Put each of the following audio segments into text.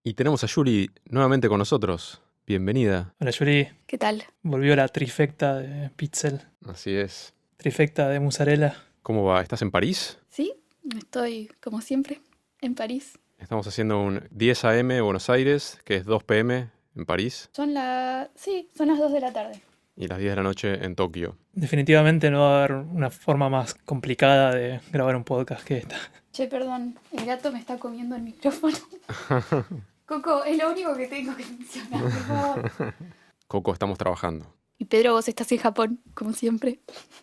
Y tenemos a Yuri nuevamente con nosotros. Bienvenida. Hola Yuri, ¿Qué tal? volvió la trifecta de Pixel, Así es. trifecta de mozzarella. ¿Cómo va? ¿Estás en París? Sí, estoy, como siempre, en París. Estamos haciendo un 10 a.m. Buenos Aires, que es 2 p.m. en París, Son las 2 de la tarde. y las 10 de la noche en Tokio. Definitivamente no va a haber una forma más complicada de grabar un podcast que esta. Che, perdón, el gato me está comiendo el micrófono. Coco, es lo único que tengo que mencionar, por favor. Coco, estamos trabajando. Y Pedro, vos estás en Japón, como siempre.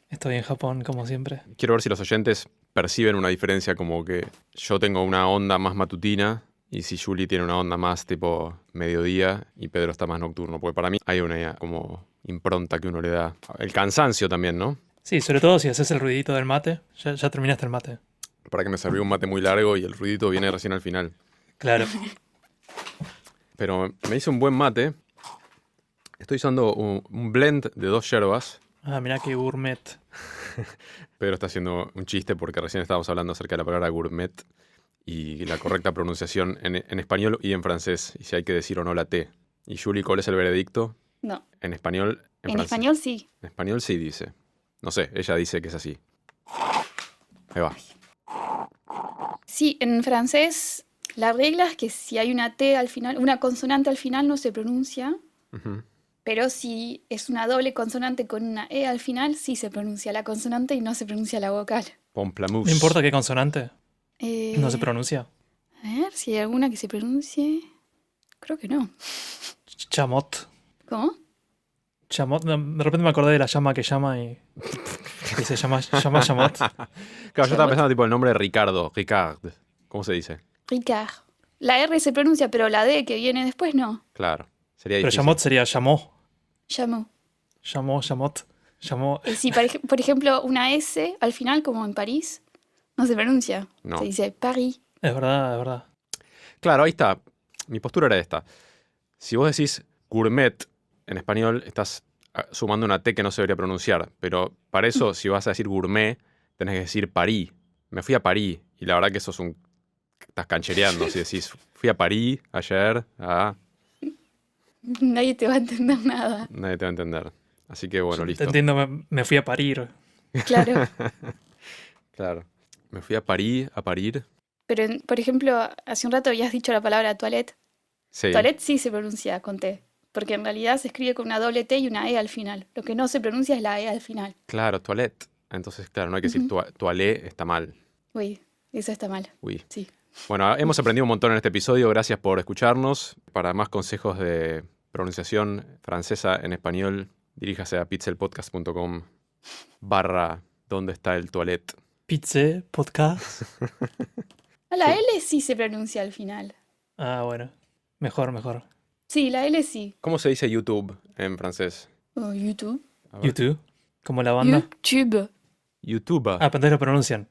Estoy en Japón, como siempre. Quiero ver si los oyentes perciben una diferencia, como que yo tengo una onda más matutina y si Julie tiene una onda más tipo mediodía y Pedro está más nocturno. Porque para mí hay una como impronta que uno le da. El cansancio también, ¿no? Sí, sobre todo si haces el ruidito del mate. Ya terminaste el mate. Para que me sirvió un mate muy largo y el ruidito viene recién al final. Claro. Pero me hice un buen mate. Estoy usando un blend de 2 yerbas. Ah, mirá qué gourmet. Pedro está haciendo un chiste porque recién estábamos hablando acerca de la palabra gourmet y la correcta pronunciación en español y en francés, y si hay que decir o no la T. Y Julie, ¿cuál es el veredicto? No, En español, en en francés. español sí. En español sí dice. No sé, ella dice que es así. Ahí va. Sí, en francés la regla es que si hay una T al final, una consonante al final no se pronuncia, Ujú. pero si es una doble consonante con una E al final, sí se pronuncia la consonante y no se pronuncia la vocal. Pamplemousse. No importa qué consonante, no se Eh, pronuncia. A ver si hay alguna que se pronuncie. Creo que no. Chamot. ¿Cómo? Chamot. De repente me acordé de la llama que llama y se llama Chamot. Claro, yo estaba pensando tipo el nombre de Ricardo. Ricard. ¿Cómo se dice? Ricard. La R se pronuncia, pero la D que viene después no. Claro. Sería Pero difícil. Chamot sería llamó. Llamó. Chamot. Llamó. Si, por ejemplo, una S al final, como en París, no se pronuncia. No. Se dice Paris. Es verdad, es verdad. Claro, ahí está. Mi postura era esta. Si vos decís gourmet en español, estás sumando una T que no se debería pronunciar. Pero para eso, si vas a decir gourmet, tenés que decir París. Me fui a París. Y la verdad que eso es un... Estás canchereando. Si decís, fui a París ayer, Nadie te va a entender nada. nadie te va a entender. Así que bueno, Te listo. entiendo, me fui a parir. Claro. Claro. Me fui a París a parir. Pero, por ejemplo, hace un rato habías dicho la palabra toilette. Sí. Toilette sí se pronuncia con T. Porque en realidad se escribe con una doble T y una E al final. Lo que no se pronuncia es la E al final. Claro, toilette. Entonces, claro, no hay que decir toilette, está mal. Uy, eso está mal. Uy. Sí. Bueno, hemos aprendido un montón en este episodio. Gracias por escucharnos. Para más consejos de pronunciación francesa en español, diríjase a pixelpodcast.com /¿dónde está el toilette? Pizza, podcast. La L sí se pronuncia al final. Ah, bueno. Mejor. Sí, la L sí. ¿Cómo se dice YouTube en francés? O YouTube. A ver. YouTube. Como la banda. YouTube. YouTube. Ah, pero entonces lo pronuncian.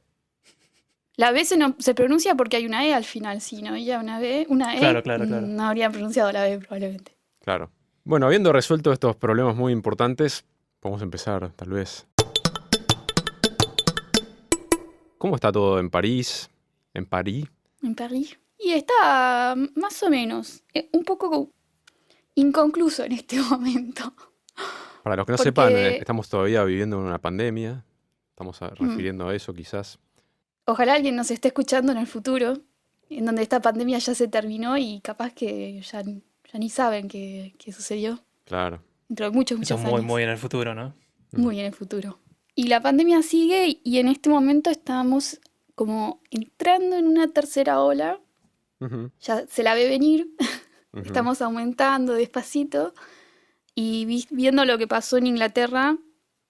La B se pronuncia porque hay una E al final. Si no había una B, una E, Claro. no habrían pronunciado la B probablemente. Claro. Bueno, habiendo resuelto estos problemas muy importantes, podemos empezar, tal vez. ¿Cómo está todo en París? ¿En París? En París. Y está más o menos, un poco inconcluso en este momento. Para los que no Porque- sepan, estamos todavía viviendo en una pandemia. Estamos refiriendo a eso, quizás. Ojalá alguien nos esté escuchando en el futuro, en donde esta pandemia ya se terminó y capaz que ya ni saben qué sucedió. Claro. Dentro de muchos Eso años. muy en el futuro, ¿no? Muy en el futuro. Y la pandemia sigue y en este momento estamos como entrando en una tercera ola. Ujú, Ya se la ve venir. ujú. Estamos aumentando despacito. Y viendo lo que pasó en Inglaterra,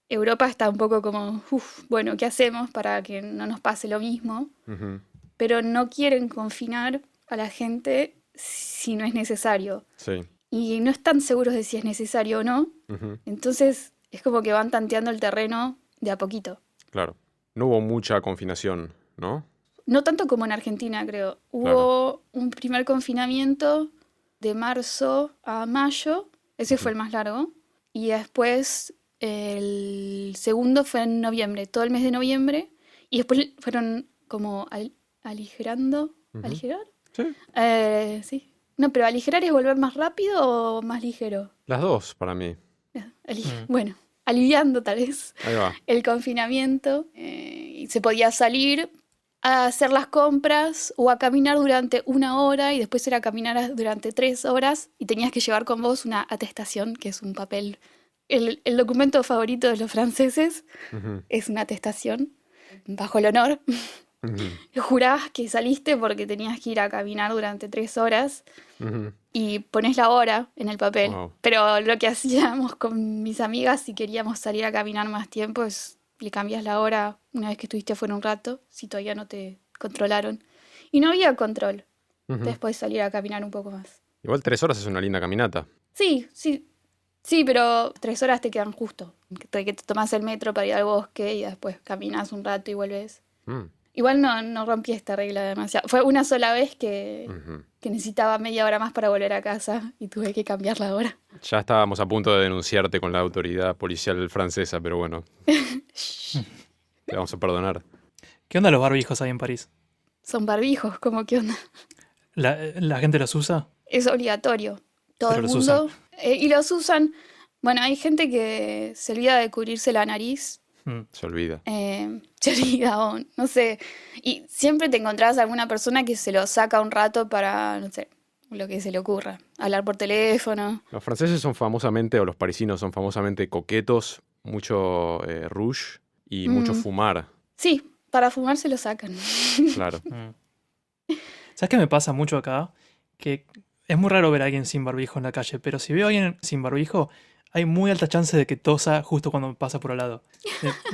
Europa está un poco como, bueno, ¿qué hacemos para que no nos pase lo mismo? Ujú. Pero no quieren confinar a la gente si no es necesario. Sí. Y no están seguros de si es necesario o no. Ujú. Entonces es como que van tanteando el terreno de a poquito. Claro. No hubo mucha confinación, ¿no? No tanto como en Argentina, creo. Hubo un primer confinamiento de marzo a mayo. Ese fue el más largo. Y después el segundo fue en noviembre, todo el mes de noviembre. Y después fueron como aligerando. Ujú. ¿Aligerar? Sí. Sí. No, pero aligerar es volver más rápido o más ligero. Las dos, para mí. Bueno, aliviando tal vez Ahí va. el confinamiento. Y se podía salir a hacer las compras o a caminar durante 1 hora y después era caminar durante 3 horas y tenías que llevar con vos una atestación, que es un papel. El documento favorito de los franceses Ujú, es una atestación, bajo el honor. ujú, Jurabas que saliste porque tenías que ir a caminar durante 3 horas ujú. y pones la hora en el papel. Wow. Pero lo que hacíamos con mis amigas si queríamos salir a caminar más tiempo es le cambias la hora una vez que estuviste afuera un rato, si todavía no te controlaron. Y no había control Ujú. después de salir a caminar un poco más. Igual 3 horas es una linda caminata. Sí, sí, sí, pero 3 horas te quedan justo. Que te tomas el metro para ir al bosque y después caminas un rato y vuelves. Mm, Igual no rompí esta regla demasiado. Fue una sola vez que ujú. necesitaba media hora más para volver a casa y tuve que cambiar la hora. Ya estábamos a punto de denunciarte con la autoridad policial francesa, pero bueno, te vamos a perdonar. ¿Qué onda los barbijos ahí en París? Son barbijos, ¿cómo qué onda? ¿La gente los usa? Es obligatorio. Todo Pero el los mundo. Y los usan. Bueno, hay gente que se olvida de cubrirse la nariz. Se olvida. Se olvida o no sé. Y siempre te encontrás a alguna persona que se lo saca un rato para, no sé, lo que se le ocurra. Hablar por teléfono. Los franceses son famosamente, o los parisinos son famosamente coquetos, mucho rouge y mucho fumar, Sí, para fumar se lo sacan. claro. ¿Sabes qué me pasa mucho acá? Que es muy raro ver a alguien sin barbijo en la calle, pero si veo a alguien sin barbijo, hay muy alta chance de que tosa justo cuando pasa por al lado.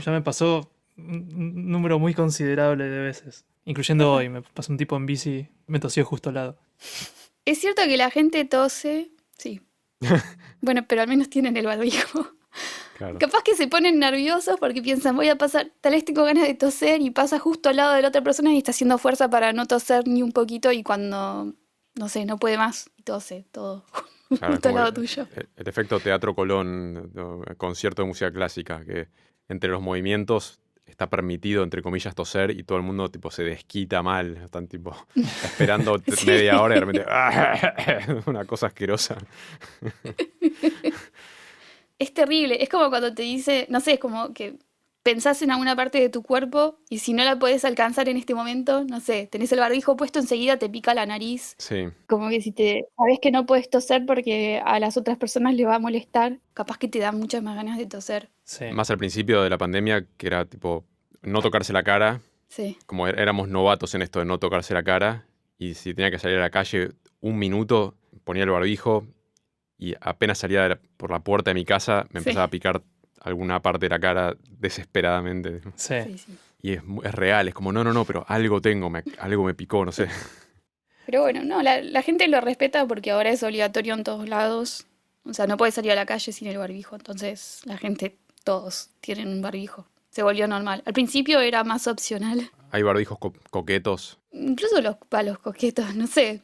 Ya me pasó un número muy considerable de veces. Incluyendo hoy, me pasó un tipo en bici, me tosió justo al lado. Es cierto que la gente tose, sí. Bueno, pero al menos tienen el barbijo. Claro. Capaz que se ponen nerviosos porque piensan, voy a pasar, tal vez tengo ganas de toser y pasa justo al lado de la otra persona y está haciendo fuerza para no toser ni un poquito y cuando, no sé, no puede más y tose todo Claro, justo al como lado tuyo. el efecto Teatro Colón, ¿no? Concierto de música clásica, que entre los movimientos está permitido, entre comillas, toser y todo el mundo tipo se desquita mal. Están tipo esperando Sí. media hora y de repente una cosa asquerosa. Es terrible, es como cuando te dice, no sé, es como que pensás en alguna parte de tu cuerpo y si no la podés alcanzar en este momento, no sé, tenés el barbijo puesto, enseguida te pica la nariz. Sí, Como que si te sabes que no puedes toser porque a las otras personas les va a molestar, capaz que te dan muchas más ganas de toser. Sí. más al principio de la pandemia, que era tipo no tocarse la cara, Sí. como éramos novatos en esto de no tocarse la cara, y si tenía que salir a la calle un minuto, ponía el barbijo y apenas salía por la puerta de mi casa, me Sí. empezaba a picar alguna parte de la cara desesperadamente. Sí. Sí, sí. Y es real, es como, no, pero algo tengo, algo me picó, no sé. Pero bueno, no, la gente lo respeta porque ahora es obligatorio en todos lados. O sea, no puedes salir a la calle sin el barbijo. Entonces, la gente, todos tienen un barbijo. Se volvió normal. Al principio era más opcional. Hay barbijos coquetos, Incluso para los coquetos, no sé.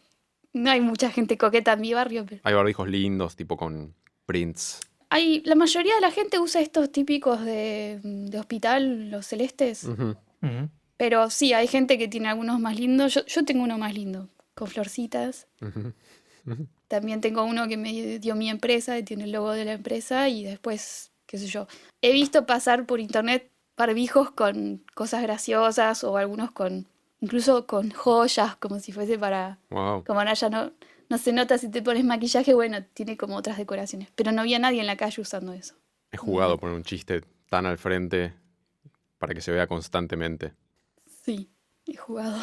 No hay mucha gente coqueta en mi barrio, pero hay barbijos lindos, tipo con prints. la mayoría de la gente usa estos típicos de hospital, los celestes. Ujú. Ujú. Pero sí, hay gente que tiene algunos más lindos. Yo tengo uno más lindo, con florcitas. Ujú. También tengo uno que me dio mi empresa, que tiene el logo de la empresa. Y después, qué sé yo. He visto pasar por internet barbijos con cosas graciosas o algunos incluso con joyas, como si fuese para... Wow. Como ahora ya no se nota si te pones maquillaje, bueno, tiene como otras decoraciones. Pero no había nadie en la calle usando eso. He jugado a poner un chiste tan al frente para que se vea constantemente. Sí, he jugado.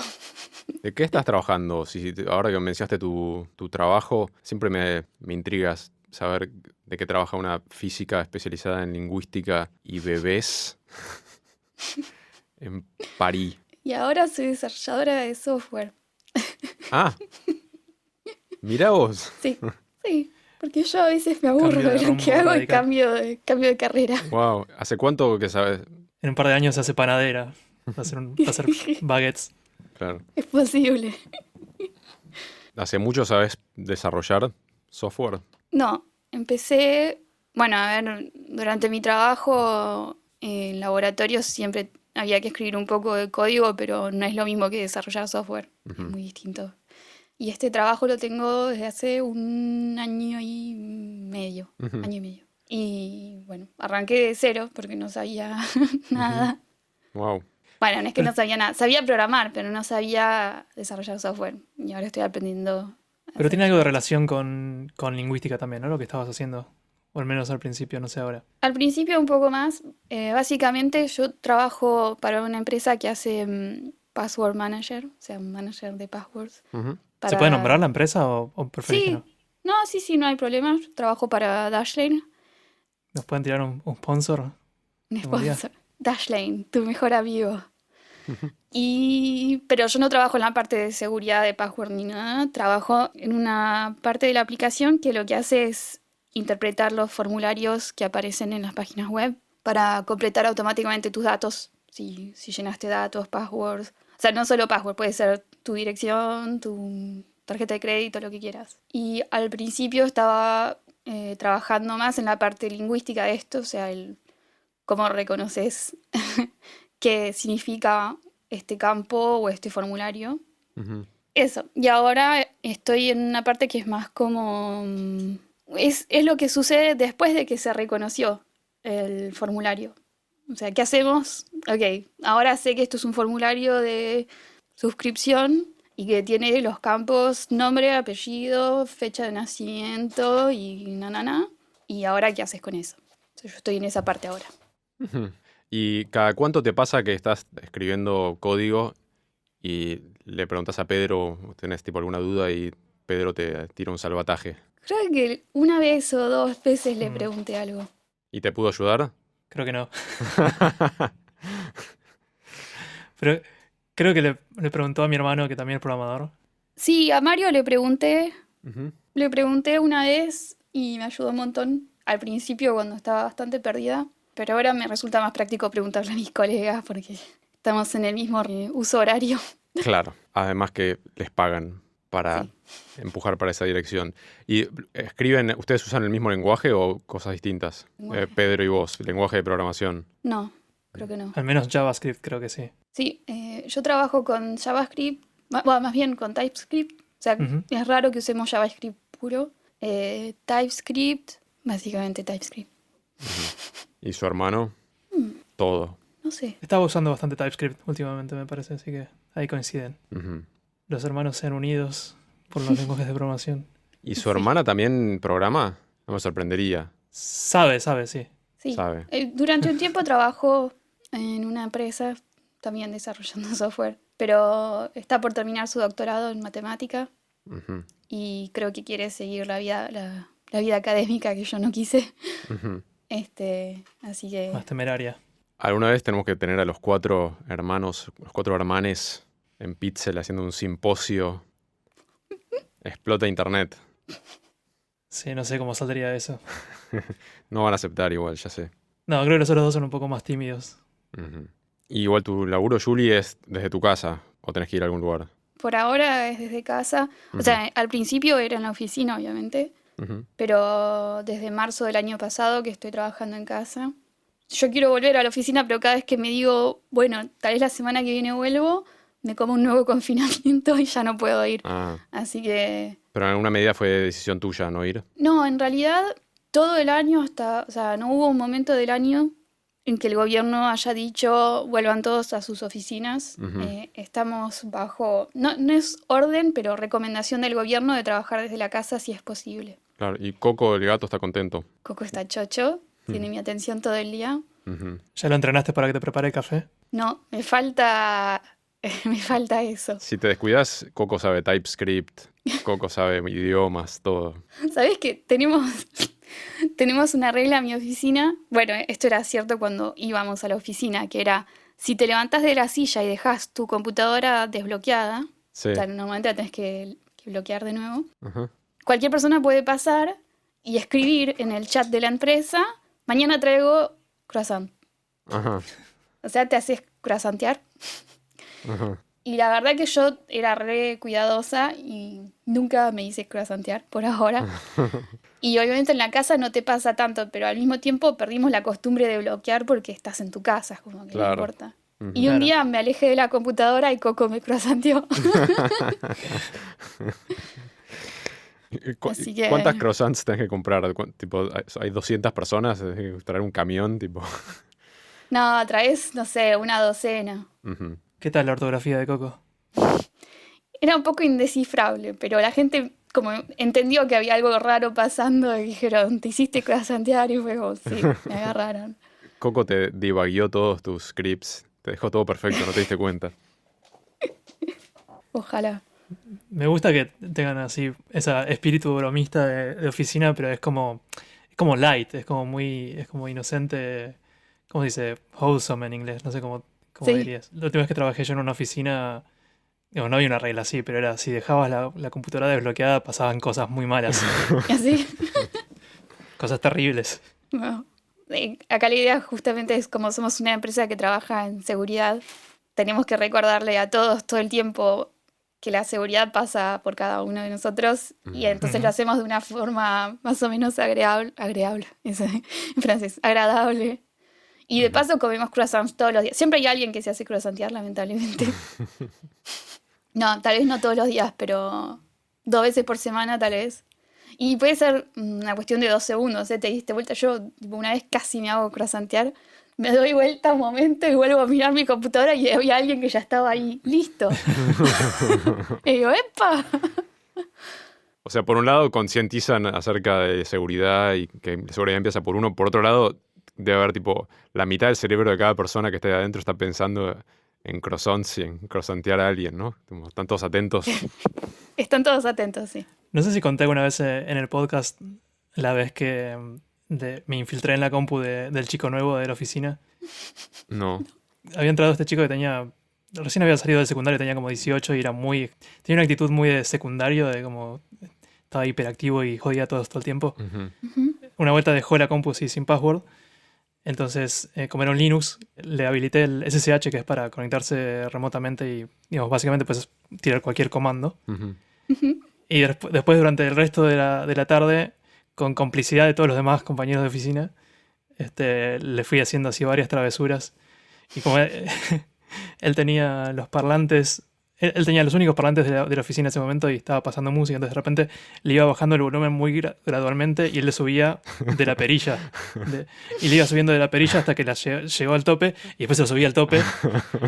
¿De qué estás trabajando? Ahora que mencionaste tu trabajo, siempre me intrigas saber de qué trabaja una física especializada en lingüística y bebés en París. Y ahora soy desarrolladora de software. Ah, mira vos. Sí, sí. Porque yo a veces me aburro Cambio de de lo rumbo que hago y radical. cambio de carrera. Wow. ¿Hace cuánto que sabes? En un par de años se hace panadera. Va a hacer baguettes. Claro. Es posible. ¿Hace mucho sabes desarrollar software? No, empecé, bueno, a ver, durante mi trabajo en laboratorios siempre había que escribir un poco de código, pero no es lo mismo que desarrollar software. Es Ujú. muy distinto. Y este trabajo lo tengo desde hace un año y medio. Ujú, Año y medio. Y bueno, arranqué de cero porque no sabía nada. Wow. Bueno, no es que Pero, no sabía nada. Sabía programar, pero no sabía desarrollar software. Y ahora estoy aprendiendo a pero hacer tiene algo de esto. relación con lingüística también, ¿no? Lo que estabas haciendo. O al menos al principio, no sé ahora. Al principio un poco más. Básicamente yo trabajo para una empresa que hace password manager, o sea, un manager de passwords. Ujú. ¿Se puede nombrar la Para... empresa o preferís que no? Sí, no, sí, no hay problema. Yo trabajo para Dashlane, ¿Nos pueden tirar un sponsor un algún día? sponsor. Dashlane, tu mejor amigo. Ujú. Pero yo no trabajo en la parte de seguridad de password ni nada. Trabajo en una parte de la aplicación que lo que hace es interpretar los formularios que aparecen en las páginas web para completar automáticamente tus datos. Si llenaste datos, passwords. O sea, no solo password, puede ser tu dirección, tu tarjeta de crédito, lo que quieras. Y al principio estaba trabajando más en la parte lingüística de esto, o sea, cómo reconoces qué significa este campo o este formulario. Ujú. Eso. Y ahora estoy en una parte que es más como... es lo que sucede después de que se reconoció el formulario. O sea, ¿qué hacemos? Ok, ahora sé que esto es un formulario de suscripción y que tiene los campos nombre, apellido, fecha de nacimiento y na. ¿Y ahora qué haces con eso? O sea, yo estoy en esa parte ahora. Ujú. ¿Y cada cuánto te pasa que estás escribiendo código y le preguntas a Pedro, tenés tipo alguna duda y Pedro te tira un salvataje? Creo que una vez o dos veces le Mm, pregunté algo. ¿Y te pudo ayudar? creo que no. Pero creo que le preguntó a mi hermano, que también es programador. Sí, a Mario Ujú. le pregunté una vez y me ayudó un montón. Al principio cuando estaba bastante perdida, pero ahora me resulta más práctico preguntarle a mis colegas porque estamos en el mismo uso horario. Claro, además que les pagan para Sí. empujar para esa dirección. ¿Y escriben, ustedes usan el mismo lenguaje o cosas distintas? Lenguaje. Pedro y vos, lenguaje de programación. No, creo que no. Al menos JavaScript creo que sí. Sí, yo trabajo con JavaScript, bueno, más bien con TypeScript. O sea, Ujú. es raro que usemos JavaScript puro. TypeScript, básicamente TypeScript. ¿Y su hermano? Mm, Todo. no sé. Estaba usando bastante TypeScript últimamente, me parece, así que ahí coinciden. Ujú. Los hermanos sean unidos por los lenguajes de programación. ¿Y su Sí, hermana también programa? No me sorprendería, Sabe, sí. sí. ¿sabe? Durante un tiempo trabajó en una empresa también desarrollando software, pero está por terminar su doctorado en matemática Ujú, y creo que quiere seguir la vida académica que yo no quise. ujú. Así que Más temeraria. Alguna vez tenemos que tener a los 4 hermanos, los 4 hermanes en Pixel haciendo un simposio. Explota internet. Sí, no sé cómo saldría eso. No van a aceptar igual, ya sé. No, creo que los otros dos son un poco más tímidos. Ujú. Y igual tu laburo, Julie, es desde tu casa o tenés que ir a algún lugar. por ahora es desde casa. O Ujú, sea, al principio era en la oficina, obviamente, ujú. pero desde marzo del año pasado que estoy trabajando en casa. Yo quiero volver a la oficina, pero cada vez que me digo, bueno, tal vez la semana que viene vuelvo, me como un nuevo confinamiento y ya no puedo ir. Ah, Así que, pero en alguna medida fue decisión tuya no ir. no, en realidad todo el año hasta, o sea, no hubo un momento del año en que el gobierno haya dicho vuelvan todos a sus oficinas. Ujú, Estamos bajo, no es orden, pero recomendación del gobierno de trabajar desde la casa si es posible. claro, y Coco, el gato, está contento. Coco está chocho, tiene mi atención todo el día. Ujú. ¿Ya lo entrenaste para que te prepare el café? No, me falta, me falta eso. Si te descuidas, Coco sabe TypeScript, Coco sabe idiomas, todo. ¿Sabes qué? Tenemos una regla en mi oficina. Bueno, esto era cierto cuando íbamos a la oficina, que era, si te levantás de la silla y dejas tu computadora desbloqueada, Sí. o sea, normalmente la tenés que bloquear de nuevo, Ajá. cualquier persona puede pasar y escribir en el chat de la empresa, mañana traigo croissant. Ajá. O sea, te haces croissantear. Ajá. Y la verdad que yo era re cuidadosa y nunca me hice croissantear por ahora. Y obviamente en la casa no te pasa tanto, pero al mismo tiempo perdimos la costumbre de bloquear porque estás en tu casa, es como que no Claro. importa. Y un Claro. día me alejé de la computadora y Coco me croissanteó. Así que- ¿Cuántas croissants tenés que comprar? Tipo, ¿hay 200 personas? ¿Tenés que traer un camión? Tipo. No, traes, no sé, una docena. Ujú. ¿Qué tal la ortografía de Coco? Era un poco indescifrable, pero la gente como entendió que había algo raro pasando y dijeron, ¿te hiciste croissantear? Y fue como, sí, me agarraron. Coco te debugueó todos tus scripts. Te dejó todo perfecto, no te diste cuenta. Ojalá. Me gusta que tengan así ese espíritu bromista de oficina, pero es como light, es como inocente, ¿cómo se dice? Wholesome en inglés, no sé cómo Sí. dirías. La última vez que trabajé yo en una oficina, digo, no había una regla así, pero era si dejabas la computadora desbloqueada pasaban cosas muy malas, Y así. cosas terribles. Bueno, acá la idea justamente es como somos una empresa que trabaja en seguridad, tenemos que recordarle a todos todo el tiempo que la seguridad pasa por cada uno de nosotros y entonces lo hacemos de una forma más o menos agradable, eso, en francés, agradable. Y de paso comemos croissants todos los días. Siempre hay alguien que se hace croissantear, lamentablemente. No, tal vez no todos los días, pero 2 veces por semana tal vez. Y puede ser una cuestión de 2 segundos, ¿eh? Te diste vuelta. Yo tipo, una vez casi me hago croissantear, me doy vuelta un momento y vuelvo a mirar mi computadora y había alguien que ya estaba ahí, listo. Y digo, ¡epa! O sea, por un lado concientizan acerca de seguridad y que la seguridad empieza por uno. Por otro lado, debe haber tipo la mitad del cerebro de cada persona que esté ahí adentro está pensando en croissants y en croissantear a alguien, ¿no? Como están todos atentos. Están todos atentos, sí. No sé si conté alguna vez en el podcast la vez que me infiltré en la compu del chico nuevo de la oficina. No. Había entrado este chico que recién había salido del secundario, tenía como 18 y tenía una actitud muy de secundario, de como estaba hiperactivo y jodía a todos todo el tiempo. Ujú. Una vuelta dejó la compu así sin password. Entonces, como era un Linux, le habilité el SSH, que es para conectarse remotamente y, digamos, básicamente puedes tirar cualquier comando. Ujú. Y después, durante el resto de la tarde, con complicidad de todos los demás compañeros de oficina, le fui haciendo así varias travesuras. Y como él tenía los parlantes, él tenía los únicos parlantes de la oficina en ese momento y estaba pasando música, entonces de repente le iba bajando el volumen muy gradualmente y él le subía de la perilla. Y le iba subiendo de la perilla hasta que llegó al tope y después se lo subía al tope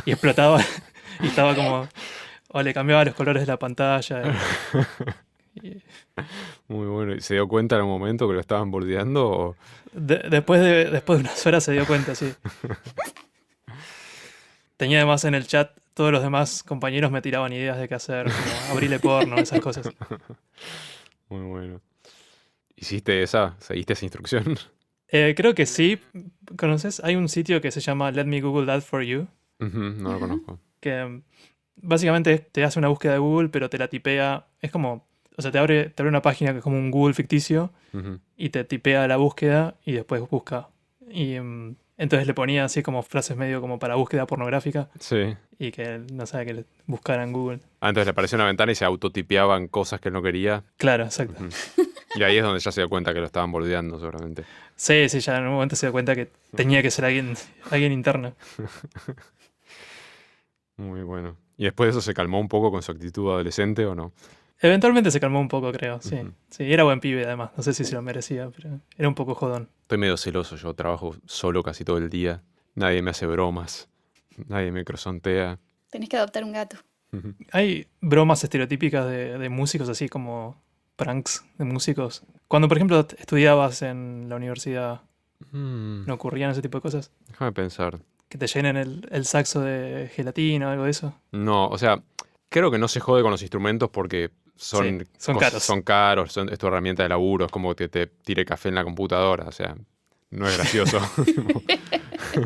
y explotaba y estaba como... O le cambiaba los colores de la pantalla. Muy bueno. ¿Y se dio cuenta en un momento que lo estaban bordeando? O... Después de unas horas se dio cuenta, sí. Tenía además en el chat, todos los demás compañeros me tiraban ideas de qué hacer, como abrirle porno, esas cosas. Muy bueno. ¿Hiciste esa? ¿Seguiste esa instrucción? Creo que sí. ¿Conoces? Hay un sitio que se llama Let Me Google That For You, Ujú, no lo conozco. que básicamente te hace una búsqueda de Google, pero te la tipea. Es como, o sea, te abre una página que es como un Google ficticio Ujú. y te tipea la búsqueda y después busca. Y entonces le ponía así como frases medio como para búsqueda pornográfica Sí. y que no sabe que le buscara en Google. Ah, entonces le apareció una ventana y se autotipeaban cosas que él no quería. Claro, exacto. Ujú. Y ahí es donde ya se dio cuenta que lo estaban bordeando, seguramente. Sí, sí, ya en un momento se dio cuenta que tenía que ser alguien interno. Muy bueno. ¿Y después de eso se calmó un poco con su actitud adolescente o no? Eventualmente se calmó un poco, creo, sí. Ujú. Sí, era buen pibe además, no sé si se lo merecía, pero era un poco jodón. Estoy medio celoso, yo trabajo solo casi todo el día. Nadie me hace bromas. Nadie me croissantea. Tenés que adoptar un gato. Ujú. Hay bromas estereotípicas de músicos, así como pranks de músicos. Cuando, por ejemplo, estudiabas en la universidad, ¿no ocurrían ese tipo de cosas? Déjame pensar. Que te llenen el saxo de gelatina o algo de eso. No, o sea, creo que no se jode con los instrumentos porque son, Sí, son caros. Son caros, es tu herramienta de laburo, es como que te tire café en la computadora, o sea, no es gracioso.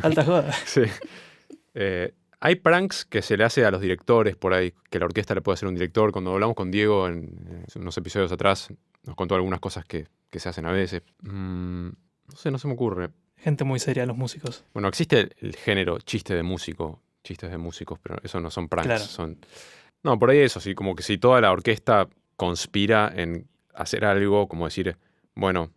Alta joda. Sí. Hay pranks que se le hace a los directores por ahí, que la orquesta le puede hacer a un director. Cuando hablamos con Diego en unos episodios atrás, nos contó algunas cosas que se hacen a veces. No sé, no se me ocurre. Gente muy seria, los músicos. Bueno, existe el género chiste de músico, chistes de músicos, pero eso no son pranks. Claro. No, por ahí eso, sí, como que si toda la orquesta conspira en hacer algo, como decir, bueno,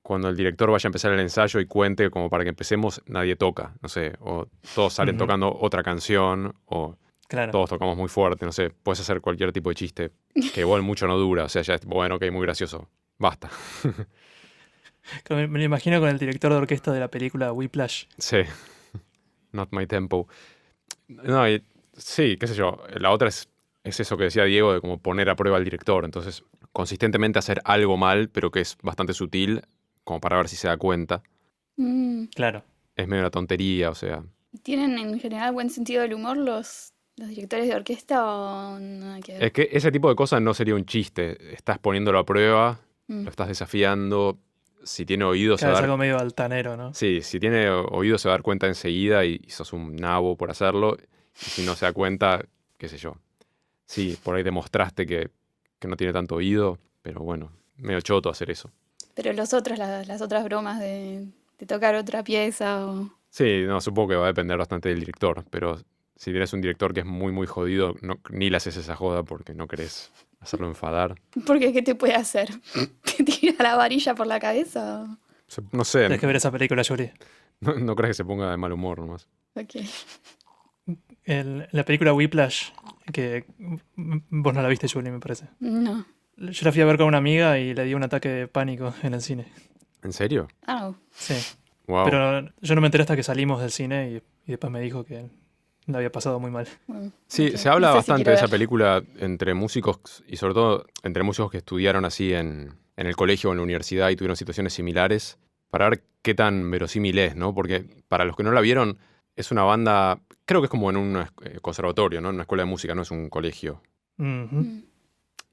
cuando el director vaya a empezar el ensayo y cuente como para que empecemos, nadie toca, no sé, o todos salen Ujú. tocando otra canción, o Claro. todos tocamos muy fuerte, no sé, puedes hacer cualquier tipo de chiste, que igual mucho no dura, o sea, ya es tipo, bueno, ok, muy gracioso, basta. Me lo imagino con el director de orquesta de la película Whiplash. Sí, not my tempo. No, sí, qué sé yo, la otra es eso que decía Diego de como poner a prueba al director, entonces consistentemente hacer algo mal, pero que es bastante sutil, como para ver si se da cuenta. Mm. Claro. Es medio una tontería, o sea, ¿Y tienen en general buen sentido del humor los directores de orquesta o nada que es ver? que ese tipo de cosas no sería un chiste. Estás poniéndolo a prueba, Mm. lo estás desafiando. Si tiene oídos, se Claro, va es a dar... algo medio altanero, ¿no? Sí, si tiene oídos se va a dar cuenta enseguida y sos un nabo por hacerlo. Y si no se da cuenta, qué sé yo. Sí, por ahí demostraste que no tiene tanto oído, pero bueno, medio choto hacer eso. Pero los otros, las otras bromas de tocar otra pieza o... Sí, no, supongo que va a depender bastante del director, pero si tienes un director que es muy, muy jodido, ni le haces esa joda porque no querés hacerlo enfadar. Porque ¿qué te puede hacer? ¿Te tira la varilla por la cabeza? No sé, Tienes que ver esa película, Julie. no crees que se ponga de mal humor nomás. Ok. La película Whiplash, que vos no la viste, Julie, me parece. No. Yo la fui a ver con una amiga y le dio un ataque de pánico en el cine. ¿En serio? Ah, Sí. Wow. Pero yo no me enteré hasta que salimos del cine y después me dijo que la había pasado muy mal. bueno, Sí, ok. se habla No sé si bastante quiero de esa ver. película entre músicos y sobre todo entre músicos que estudiaron así en el colegio o en la universidad y tuvieron situaciones similares para ver qué tan verosímil es, ¿no? Porque para los que no la vieron, es una banda, creo que es como en un conservatorio, ¿no? En una escuela de música, no es un colegio. Ujú. Mm.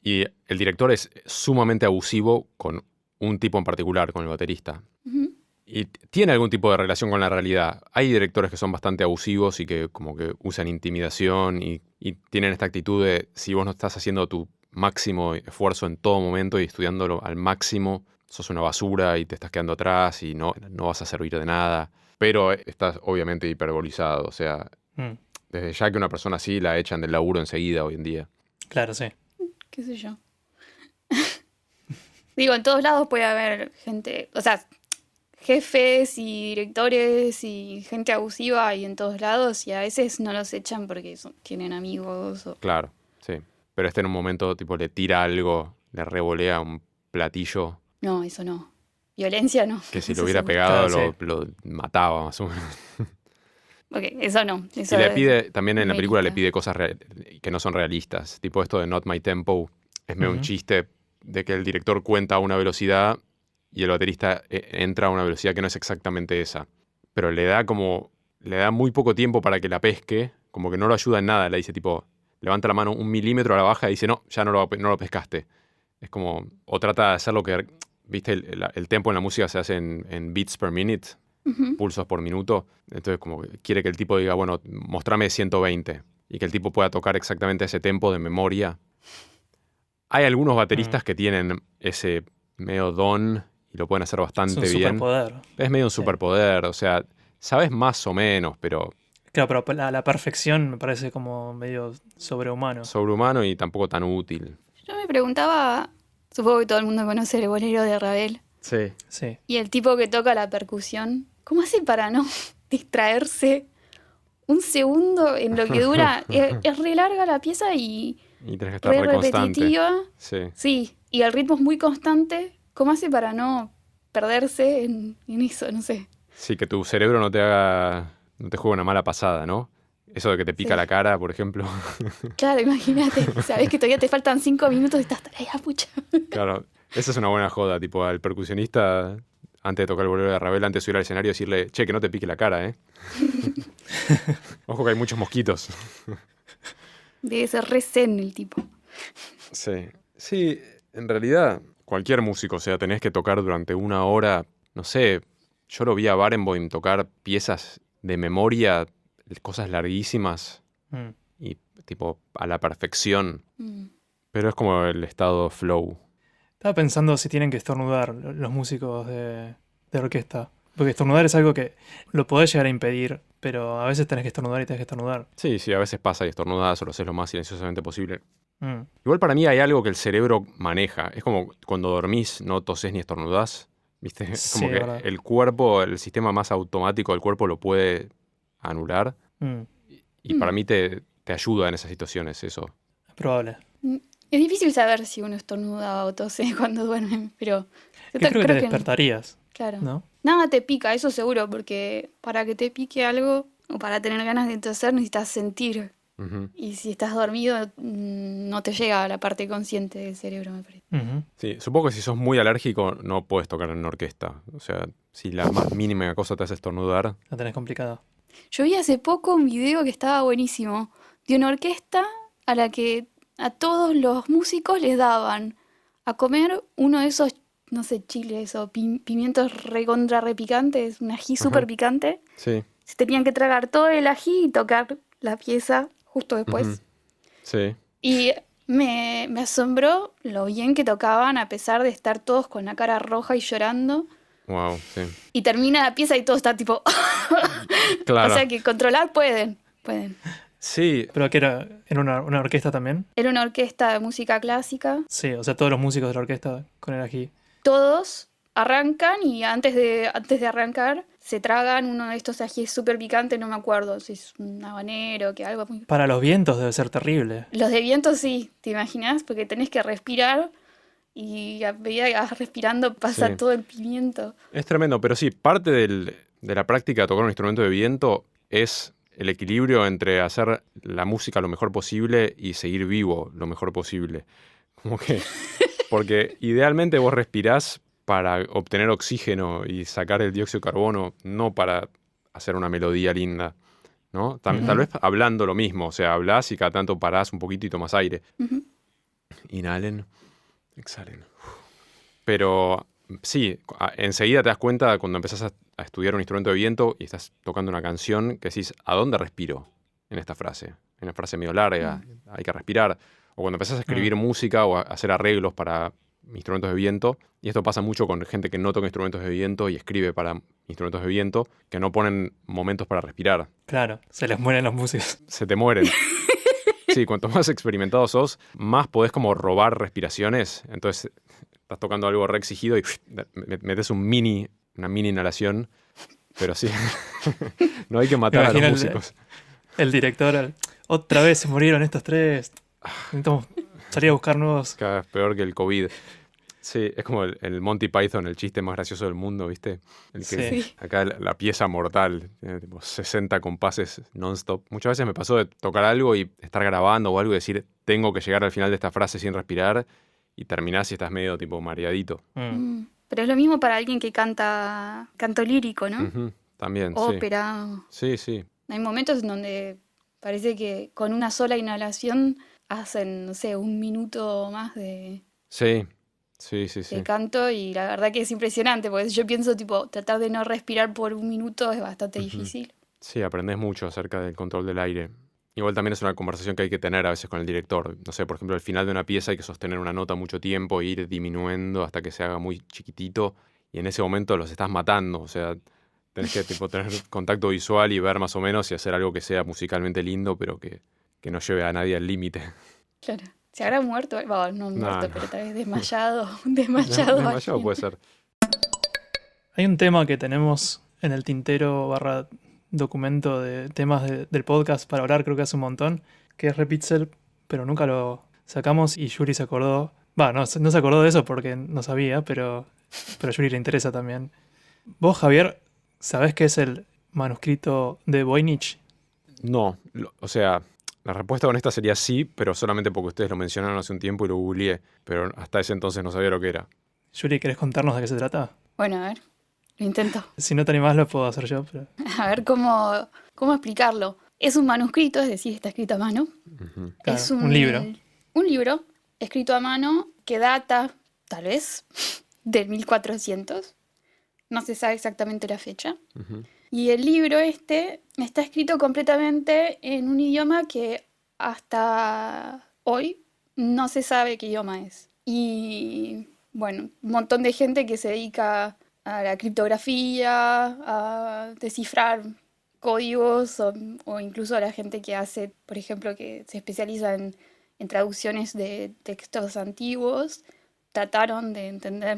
Y el director es sumamente abusivo con un tipo en particular, con el baterista. Ujú. Y tiene algún tipo de relación con la realidad. Hay directores que son bastante abusivos y que como que usan intimidación y tienen esta actitud de si vos no estás haciendo tu máximo esfuerzo en todo momento y estudiándolo al máximo, sos una basura y te estás quedando atrás y no vas a servir de nada. Pero estás obviamente hiperbolizado. O sea, Mm. desde ya que una persona así la echan del laburo enseguida hoy en día. Claro, sí. ¿Qué sé yo? Digo, en todos lados puede haber gente, o sea, jefes y directores y gente abusiva y en todos lados y a veces no los echan porque tienen amigos o... Claro, sí. Pero este en un momento tipo le tira algo, le revolea un platillo No, eso no. Violencia no. que si Eso lo hubiera seguro. pegado Claro, lo mataba más o menos. Ok, eso no. Eso Y le es pide, también en la película le realista. pide cosas que no son realistas. Tipo esto de Not My Tempo, es medio un Ujú. chiste de que el director cuenta a una velocidad y el baterista entra a una velocidad que no es exactamente esa. Pero le da muy poco tiempo para que la pesque, como que no lo ayuda en nada. Le dice tipo, levanta la mano 1 milímetro a la baja y dice, no, ya no lo pescaste. Es como, o trata de hacer lo que, viste, el tempo en la música se hace en beats per minute, Ujú. pulsos por minuto. Entonces como que quiere que el tipo diga, bueno, mostrame 120 y que el tipo pueda tocar exactamente ese tempo de memoria. Hay algunos bateristas que tienen ese medio don y lo pueden hacer Es bastante un bien. superpoder. Es medio un Sí. superpoder, o sea, sabes más o menos, pero Claro, pero a la perfección me parece como medio sobrehumano. sobrehumano y tampoco tan útil. Yo me preguntaba, supongo que todo el mundo conoce el bolero de Ravel, Sí. Sí. y el tipo que toca la percusión, ¿cómo hace para no distraerse un segundo en lo que dura? Es re larga la pieza y Y tenés que estar re re constante. repetitiva. Sí. Sí, y el ritmo es muy constante. ¿Cómo hace para no perderse en eso? No sé. Sí, que tu cerebro no te juegue una mala pasada, ¿no? Eso de que te pica Sí. la cara, por ejemplo. Claro, imagínate. Sabes que todavía te faltan 5 minutos y estás ahí, pucha. Claro, esa es una buena joda, tipo al percusionista, antes de tocar el bolero de Ravel, antes de subir al escenario, decirle, che, que no te pique la cara, ¿eh? Ojo que hay muchos mosquitos. Debe ser re zen el tipo. Sí. Sí, en realidad, cualquier músico, o sea, tenés que tocar durante 1 hora, no sé, yo lo vi a Barenboim tocar piezas de memoria, cosas larguísimas Mm. y tipo a la perfección, Mm. pero es como el estado flow. Estaba pensando si tienen que estornudar los músicos de orquesta. Porque estornudar es algo que lo podés llegar a impedir, pero a veces tenés que estornudar y tenés que estornudar. Sí, sí, a veces pasa y estornudas o lo haces lo más silenciosamente posible. Mm. Igual para mí hay algo que el cerebro maneja. Es como cuando dormís, no tosés ni estornudás. ¿Viste? Sí, Como que verdad. el cuerpo, el sistema más automático del cuerpo lo puede anular. Mm, Y para mí te ayuda en esas situaciones, eso. es probable. Mm, Es difícil saber si uno estornuda o tose cuando duerme, pero Que creo que te creo que despertarías, claro. ¿no? Nada te pica, eso seguro, porque para que te pique algo o para tener ganas de toser necesitas sentir. Ujú. Y si estás dormido, no te llega a la parte consciente del cerebro, me parece. Ujú. Sí, supongo que si sos muy alérgico no puedes tocar en una orquesta. O sea, si la más mínima cosa te hace estornudar. La tenés complicado. Yo vi hace poco un video que estaba buenísimo de una orquesta a la que a todos los músicos les daban a comer uno de esos, no sé, chiles o pimientos recontra repicantes, un ají súper picante. Sí. Se tenían que tragar todo el ají y tocar la pieza justo después. Ujú. Sí. Y me asombró lo bien que tocaban a pesar de estar todos con la cara roja y llorando. Wow, sí. Y termina la pieza y todo está tipo... Claro. O sea que controlar pueden. Sí, ¿Pero que era una orquesta también? Era una orquesta de música clásica. Sí, o sea, todos los músicos de la orquesta con el ají. Todos arrancan y antes de arrancar se tragan uno de estos ajíes súper picantes, no me acuerdo si es un habanero, que algo muy... Para los vientos debe ser terrible. Los de viento sí, ¿te imaginas? Porque tenés que respirar y a medida que vas respirando pasa Sí. todo el pimiento. es tremendo, pero sí, parte de la práctica de tocar un instrumento de viento es el equilibrio entre hacer la música lo mejor posible y seguir vivo lo mejor posible. Como que, porque idealmente vos respirás para obtener oxígeno y sacar el dióxido de carbono, no para hacer una melodía linda, ¿no? Tal Ujú. vez hablando lo mismo, o sea, hablás y cada tanto parás un poquito y tomás aire. Ujú. Inhalen, exhalen. Pero sí, enseguida te das cuenta cuando empezás a estudiar un instrumento de viento y estás tocando una canción que decís, ¿a dónde respiro en esta frase? En una frase medio larga, hay que respirar. O cuando empezás a escribir música o a hacer arreglos para instrumentos de viento, y esto pasa mucho con gente que no toca instrumentos de viento y escribe para instrumentos de viento, que no ponen momentos para respirar. Claro, se les mueren los músicos. Se te mueren. Sí, cuanto más experimentado sos, más podés como robar respiraciones. Entonces, estás tocando algo re exigido y metes una mini inhalación. Pero sí, no hay que matar a los imagino músicos. El director, otra vez se murieron estos tres. Necesitamos salir a buscar nuevos. Cada vez peor que el COVID. Sí, es como el Monty Python, el chiste más gracioso del mundo, ¿viste? El que Sí. acá la pieza mortal, tiene tipo 60 compases non-stop. Muchas veces me pasó de tocar algo y estar grabando o algo y decir, tengo que llegar al final de esta frase sin respirar, y terminás y estás medio tipo mareadito. Mm. Pero es lo mismo para alguien que canta canto lírico, ¿no? Ujú, también, sí. Ópera. Sí, sí. Hay momentos en donde parece que con una sola inhalación hacen, no sé, un minuto más de Sí, sí, sí, sí. canto y la verdad que es impresionante, porque yo pienso, tipo, tratar de no respirar por un minuto es bastante difícil. Sí, aprendés mucho acerca del control del aire. Igual también es una conversación que hay que tener a veces con el director. No sé, por ejemplo, al final de una pieza hay que sostener una nota mucho tiempo e ir disminuyendo hasta que se haga muy chiquitito, y en ese momento los estás matando. O sea, tenés que tipo, tener contacto visual y ver más o menos y hacer algo que sea musicalmente lindo, pero que no lleve a nadie al límite. Claro. Se habrá muerto, bueno, no muerto, no. pero tal vez desmayado, desmayado. Desmayado alguien. puede ser. Hay un tema que tenemos en el tintero / documento de temas del podcast para hablar, creo que hace un montón, que es Repixel, pero nunca lo sacamos y Yuri se acordó. No se acordó de eso porque no sabía, pero a Yuri le interesa también. Vos, Javier, ¿sabés qué es el manuscrito de Voynich? No, o sea, la respuesta honesta sería sí, pero solamente porque ustedes lo mencionaron hace un tiempo y lo googleé, pero hasta ese entonces no sabía lo que era. Yuri, ¿querés contarnos de qué se trata? Bueno, a ver, lo intento. Si no te animás lo puedo hacer yo, pero... A ver cómo explicarlo. Es un manuscrito, es decir, está escrito a mano. Ujú. Claro, Es un libro. Un libro escrito a mano que data, tal vez, del 1400. No se sabe exactamente la fecha. Ujú. Y el libro este está escrito completamente en un idioma que hasta hoy no se sabe qué idioma es. Y bueno, un montón de gente que se dedica a la criptografía, a descifrar códigos o incluso a la gente que hace, por ejemplo, que se especializa en traducciones de textos antiguos, trataron de entender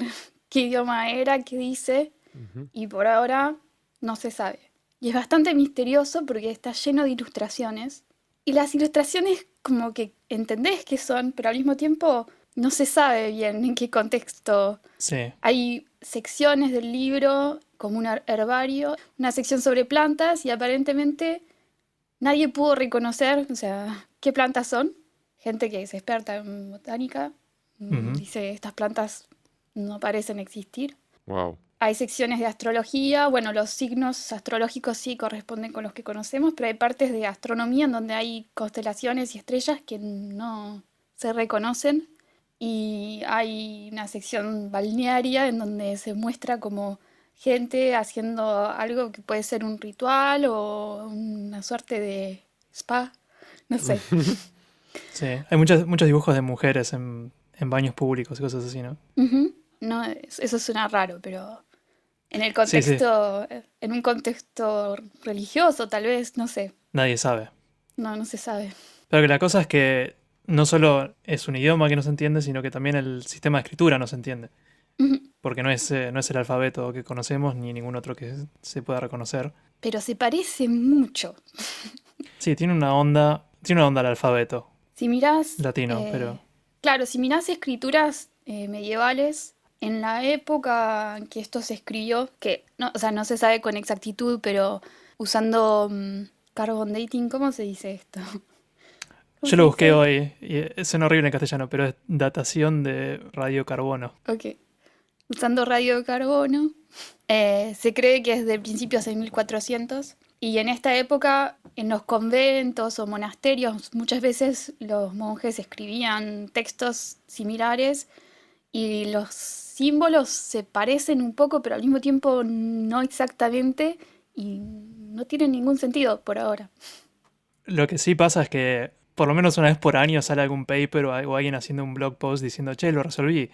qué idioma era, qué dice, Ujú. y por ahora no se sabe. Y es bastante misterioso porque está lleno de ilustraciones. Y las ilustraciones como que entendés qué son, pero al mismo tiempo no se sabe bien en qué contexto. Sí. Hay secciones del libro, como un herbario, una sección sobre plantas y aparentemente nadie pudo reconocer, o sea, qué plantas son. Gente que es experta en botánica Ujú. dice estas plantas no parecen existir. Wow. Hay secciones de astrología, bueno, los signos astrológicos sí corresponden con los que conocemos, pero hay partes de astronomía en donde hay constelaciones y estrellas que no se reconocen. Y hay una sección balnearia en donde se muestra como gente haciendo algo que puede ser un ritual o una suerte de spa, no sé. Sí. Hay muchos dibujos de mujeres en baños públicos y cosas así, ¿no? Ujú. No, eso suena raro, pero en el Sí, sí. contexto, en un contexto religioso, tal vez, no sé. Nadie sabe. No se sabe. Pero que la cosa es que no solo es un idioma que no se entiende, sino que también el sistema de escritura no se entiende. Ujú. Porque no es el alfabeto que conocemos ni ningún otro que se pueda reconocer. Pero se parece mucho. Sí, tiene una onda al alfabeto Si mirás, latino, pero claro, si mirás escrituras medievales, en la época en que esto se escribió, que no, o sea, no se sabe con exactitud, pero usando carbon dating, ¿cómo se dice esto? ¿Cómo yo se lo busqué dice? hoy y suena horrible en castellano, pero es datación de radiocarbono. Ok. Usando radiocarbono, se cree que es de principios de 1400 y en esta época en los conventos o monasterios muchas veces los monjes escribían textos similares y los símbolos se parecen un poco pero al mismo tiempo no exactamente y no tienen ningún sentido por ahora. Lo que sí pasa es que por lo menos una vez por año sale algún paper o alguien haciendo un blog post diciendo, che, lo resolví.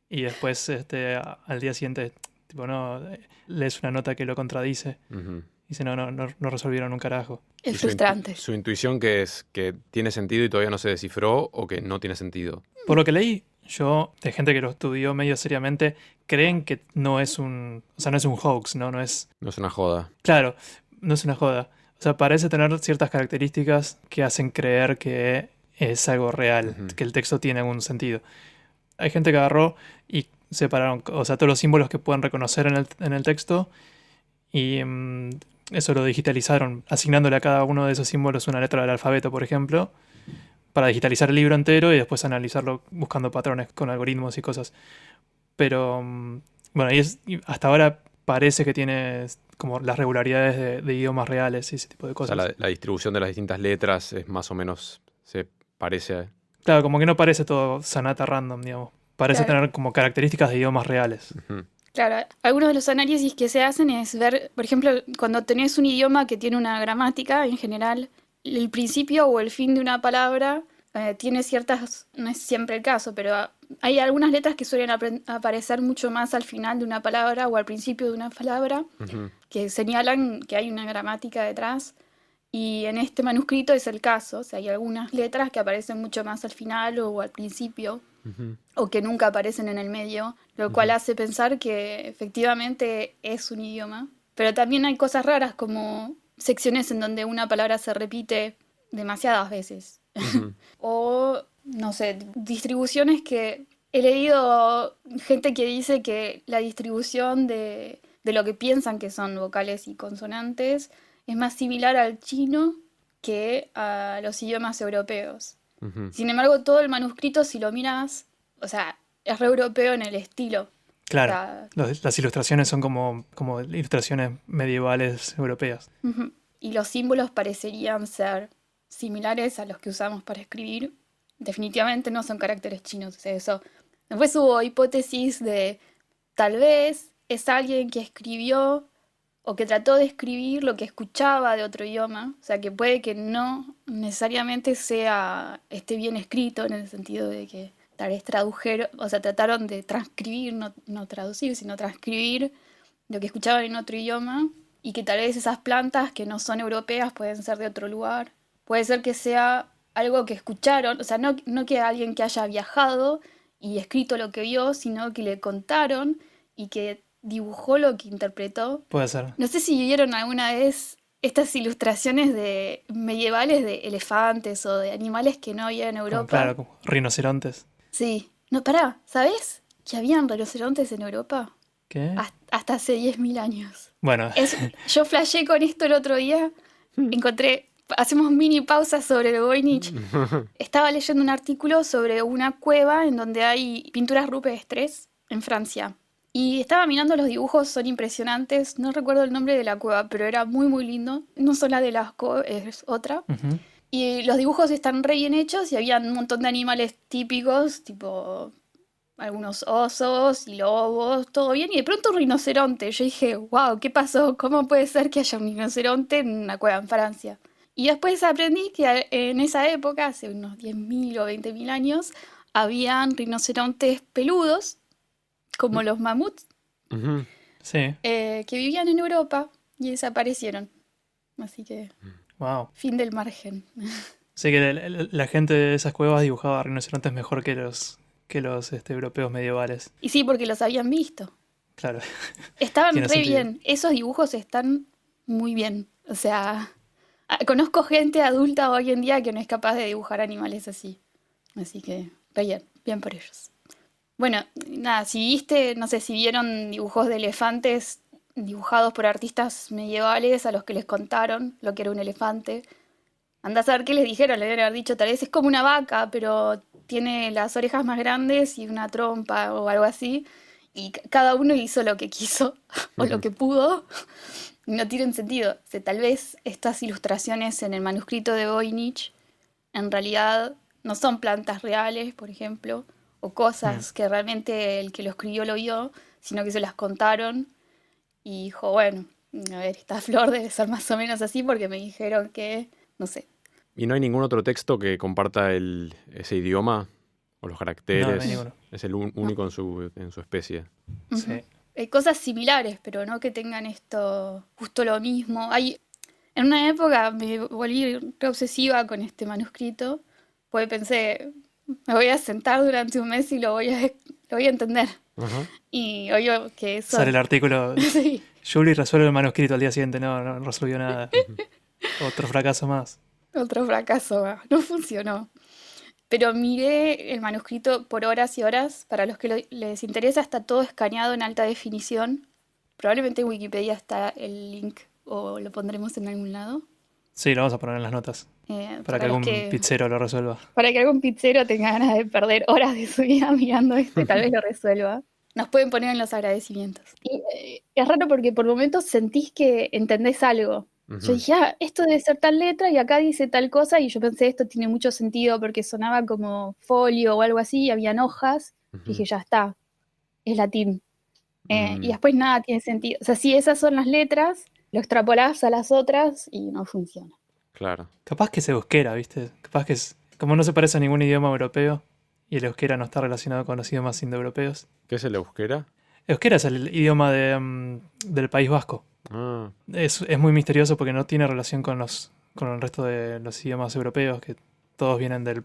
Y después al día siguiente, tipo, no, lees una nota que lo contradice. Ujú. Dice, no resolvieron un carajo. Es Y frustrante. su intuición que es que tiene sentido y todavía no se descifró o que no tiene sentido. Por lo que leí, yo, de gente que lo estudió medio seriamente, creen que no es o sea, no es un hoax, ¿no? No es, No es una joda. claro, no es una joda. O sea, parece tener ciertas características que hacen creer que es algo real, Ujú. que el texto tiene algún sentido. Hay gente que agarró y separaron, o sea, todos los símbolos que pueden reconocer en el texto y eso lo digitalizaron, asignándole a cada uno de esos símbolos una letra del alfabeto, por ejemplo, para digitalizar el libro entero y después analizarlo buscando patrones con algoritmos y cosas. Pero bueno, y hasta ahora parece que tiene como las regularidades de idiomas reales y ese tipo de O sea, cosas. la distribución de las distintas letras es más o menos, se parece a... Claro, como que no parece todo sanata random, digamos. Parece Claro. tener como características de idiomas reales. Ujú. Claro, algunos de los análisis que se hacen es ver, por ejemplo, cuando tenés un idioma que tiene una gramática, en general, el principio o el fin de una palabra tiene ciertas, no es siempre el caso, pero hay algunas letras que suelen aparecer mucho más al final de una palabra o al principio de una palabra, Ujú. que señalan que hay una gramática detrás. Y en este manuscrito es el caso, o sea, hay algunas letras que aparecen mucho más al final o al principio Ujú. o que nunca aparecen en el medio, lo cual hace pensar que efectivamente es un idioma. Pero también hay cosas raras como secciones en donde una palabra se repite demasiadas veces. Ujú. O, no sé, distribuciones que he leído gente que dice que la distribución de lo que piensan que son vocales y consonantes es más similar al chino que a los idiomas europeos. Ujú. Sin embargo, todo el manuscrito, si lo miras, o sea, es re europeo en el estilo. O Claro, sea, las ilustraciones son como ilustraciones medievales europeas. ujú. Y los símbolos parecerían ser similares a los que usamos para escribir. Definitivamente no son caracteres chinos, o sea, eso. Después hubo hipótesis de tal vez es alguien que escribió o que trató de escribir lo que escuchaba de otro idioma, o sea, que puede que no necesariamente esté bien escrito en el sentido de que tal vez tradujeron, o sea, trataron de transcribir, no traducir, sino transcribir lo que escuchaban en otro idioma y que tal vez esas plantas que no son europeas pueden ser de otro lugar. Puede ser que sea algo que escucharon, o sea, no que alguien que haya viajado y escrito lo que vio, sino que le contaron y que dibujó lo que interpretó. Puede ser. No sé si vieron alguna vez estas ilustraciones de medievales de elefantes o de animales que no había en Europa. Claro, como rinocerontes. Sí. No, pará, ¿sabés que habían rinocerontes en Europa? ¿Qué? Hasta hace 10.000 años. Bueno, Yo flashé con esto el otro día. Encontré, hacemos mini pausa sobre el Voynich. Estaba leyendo un artículo sobre una cueva en donde hay pinturas rupestres en Francia. Y estaba mirando los dibujos, son impresionantes. No recuerdo el nombre de la cueva, pero era muy, muy lindo. No son las de Lascaux, es otra. ujú. Y los dibujos están re bien hechos y había un montón de animales típicos, tipo algunos osos y lobos, todo bien. Y de pronto un rinoceronte. Yo dije, wow, ¿qué pasó? ¿Cómo puede ser que haya un rinoceronte en una cueva en Francia? Y después aprendí que en esa época, hace unos 10.000 o 20.000 años, habían rinocerontes peludos, como los mamuts, Ujú. Sí, que vivían en Europa y desaparecieron. Así que, wow. fin del margen. Sí que la gente de esas cuevas dibujaba rinocerontes mejor que los europeos medievales. Y sí, porque los habían visto. Claro. Estaban Tiene re sentido. bien. Esos dibujos están muy bien. O sea, conozco gente adulta hoy en día que no es capaz de dibujar animales así. Así que, re bien, bien por ellos. Bueno, nada, si viste, no sé si vieron dibujos de elefantes dibujados por artistas medievales a los que les contaron lo que era un elefante. Andás a ver qué les dijeron, le deben haber dicho, tal vez es como una vaca, pero tiene las orejas más grandes y una trompa o algo así. Y cada uno hizo lo que quiso o lo que pudo. Y no tienen sentido. O sea, tal vez estas ilustraciones en el manuscrito de Voynich en realidad no son plantas reales, por ejemplo, o cosas que realmente el que lo escribió lo vio, sino que se las contaron y dijo, bueno, a ver, esta flor debe ser más o menos así porque me dijeron que, no sé. ¿Y no hay ningún otro texto que comparta ese idioma o los No, caracteres? no hay ninguno. Es el único en su especie. Sí. Ujú. Hay cosas similares, pero no que tengan esto justo lo mismo. En una época me volví re obsesiva con este manuscrito, porque pensé, me voy a sentar durante un mes y lo voy a entender. Ajá. Y obvio que eso... Sale el artículo. Sí, Julie resuelve el manuscrito al día siguiente. No, no resolvió nada. Otro fracaso más. otro fracaso, no funcionó. Pero miré el manuscrito por horas y horas. Para los que les interesa, está todo escaneado en alta definición. Probablemente en Wikipedia está el link o lo pondremos en algún lado. Sí, lo vamos a poner en las notas. Para que los algún pizzero lo resuelva. para que algún pizzero tenga ganas de perder horas de su vida mirando tal vez lo resuelva. Nos pueden poner en los agradecimientos. Y es raro porque por momentos sentís que entendés algo. Yo Ujú. dije, esto debe ser tal letra y acá dice tal cosa, y yo pensé, esto tiene mucho sentido porque sonaba como folio o algo así, y habían hojas. Ujú. Dije, ya está, es latín. Y Mm, después nada tiene sentido. O sea, si esas son las letras, lo extrapolás a las otras y no funciona. claro. Capaz que es euskera, ¿viste? Capaz que es. Como no se parece a ningún idioma europeo y el euskera no está relacionado con los idiomas indoeuropeos. ¿Qué es el euskera? Euskera es el idioma del País Vasco. Ah, Es muy misterioso porque no tiene relación con el resto de los idiomas europeos, que todos vienen del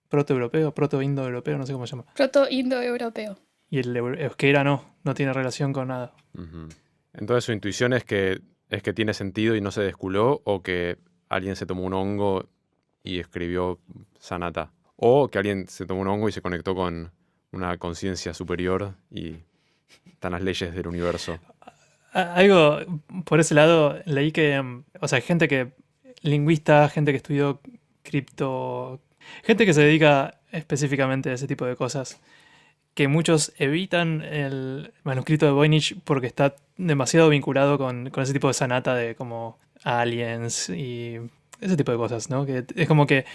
proto-europeo, proto-indoeuropeo, no sé cómo se llama. Proto-indoeuropeo. Y el euskera no tiene relación con nada. ujú. Entonces su intuición es que tiene sentido y no se desculó, o que alguien se tomó un hongo y escribió Sanata. O que alguien se tomó un hongo y se conectó con una conciencia superior y están las leyes del universo. Algo por ese lado, leí que, o sea, lingüista, gente que estudió cripto, gente que se dedica específicamente a ese tipo de cosas, que muchos evitan el manuscrito de Voynich porque está demasiado vinculado con ese tipo de sanata de como aliens y ese tipo de cosas, ¿no? Que es como que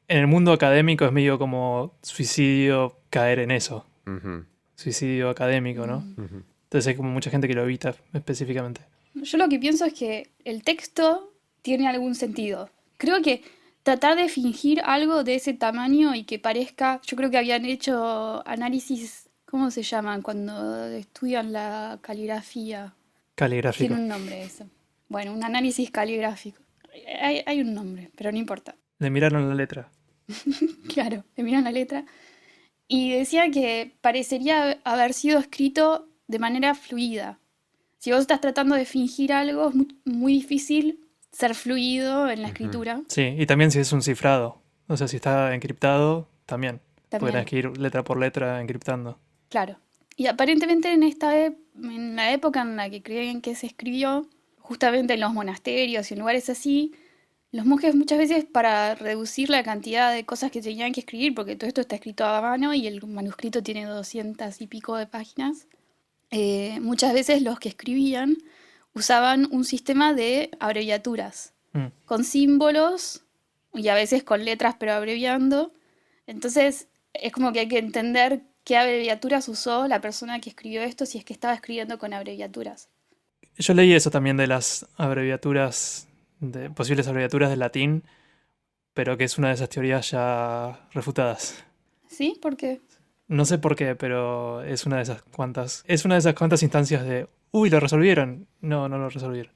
en el mundo académico es medio como suicidio caer en eso, Ujú, suicidio académico, ¿no? ujú. Entonces hay como mucha gente que lo evita específicamente. Yo lo que pienso es que el texto tiene algún sentido. Creo que tratar de fingir algo de ese tamaño y que parezca, yo creo que habían hecho análisis, ¿cómo se llaman? Cuando estudian la caligrafía. Caligráfico. Tiene un nombre eso. Bueno, un análisis caligráfico. Hay un nombre, pero no importa. Le miraron la letra. Claro, le miran la letra. Y decía que parecería haber sido escrito de manera fluida. Si vos estás tratando de fingir algo, es muy difícil ser fluido en la escritura. Sí, y también si es un cifrado. O sea, si está encriptado, también. Porque También, tenés que ir letra por letra encriptando. claro. Y aparentemente en la época en la que creen que se escribió, justamente en los monasterios y en lugares así, los monjes muchas veces para reducir la cantidad de cosas que tenían que escribir, porque todo esto está escrito a mano y el manuscrito tiene 200 y pico de páginas, muchas veces los que escribían usaban un sistema de abreviaturas, Mm. con símbolos y a veces con letras pero abreviando. Entonces es como que hay que entender qué abreviaturas usó la persona que escribió esto si es que estaba escribiendo con abreviaturas. Yo leí eso también de las abreviaturas, de posibles abreviaturas del latín, pero que es una de esas teorías ya refutadas. ¿Sí? ¿Por qué? No sé por qué, pero es una de esas cuantas instancias de, uy, lo resolvieron. No, no lo resolvieron.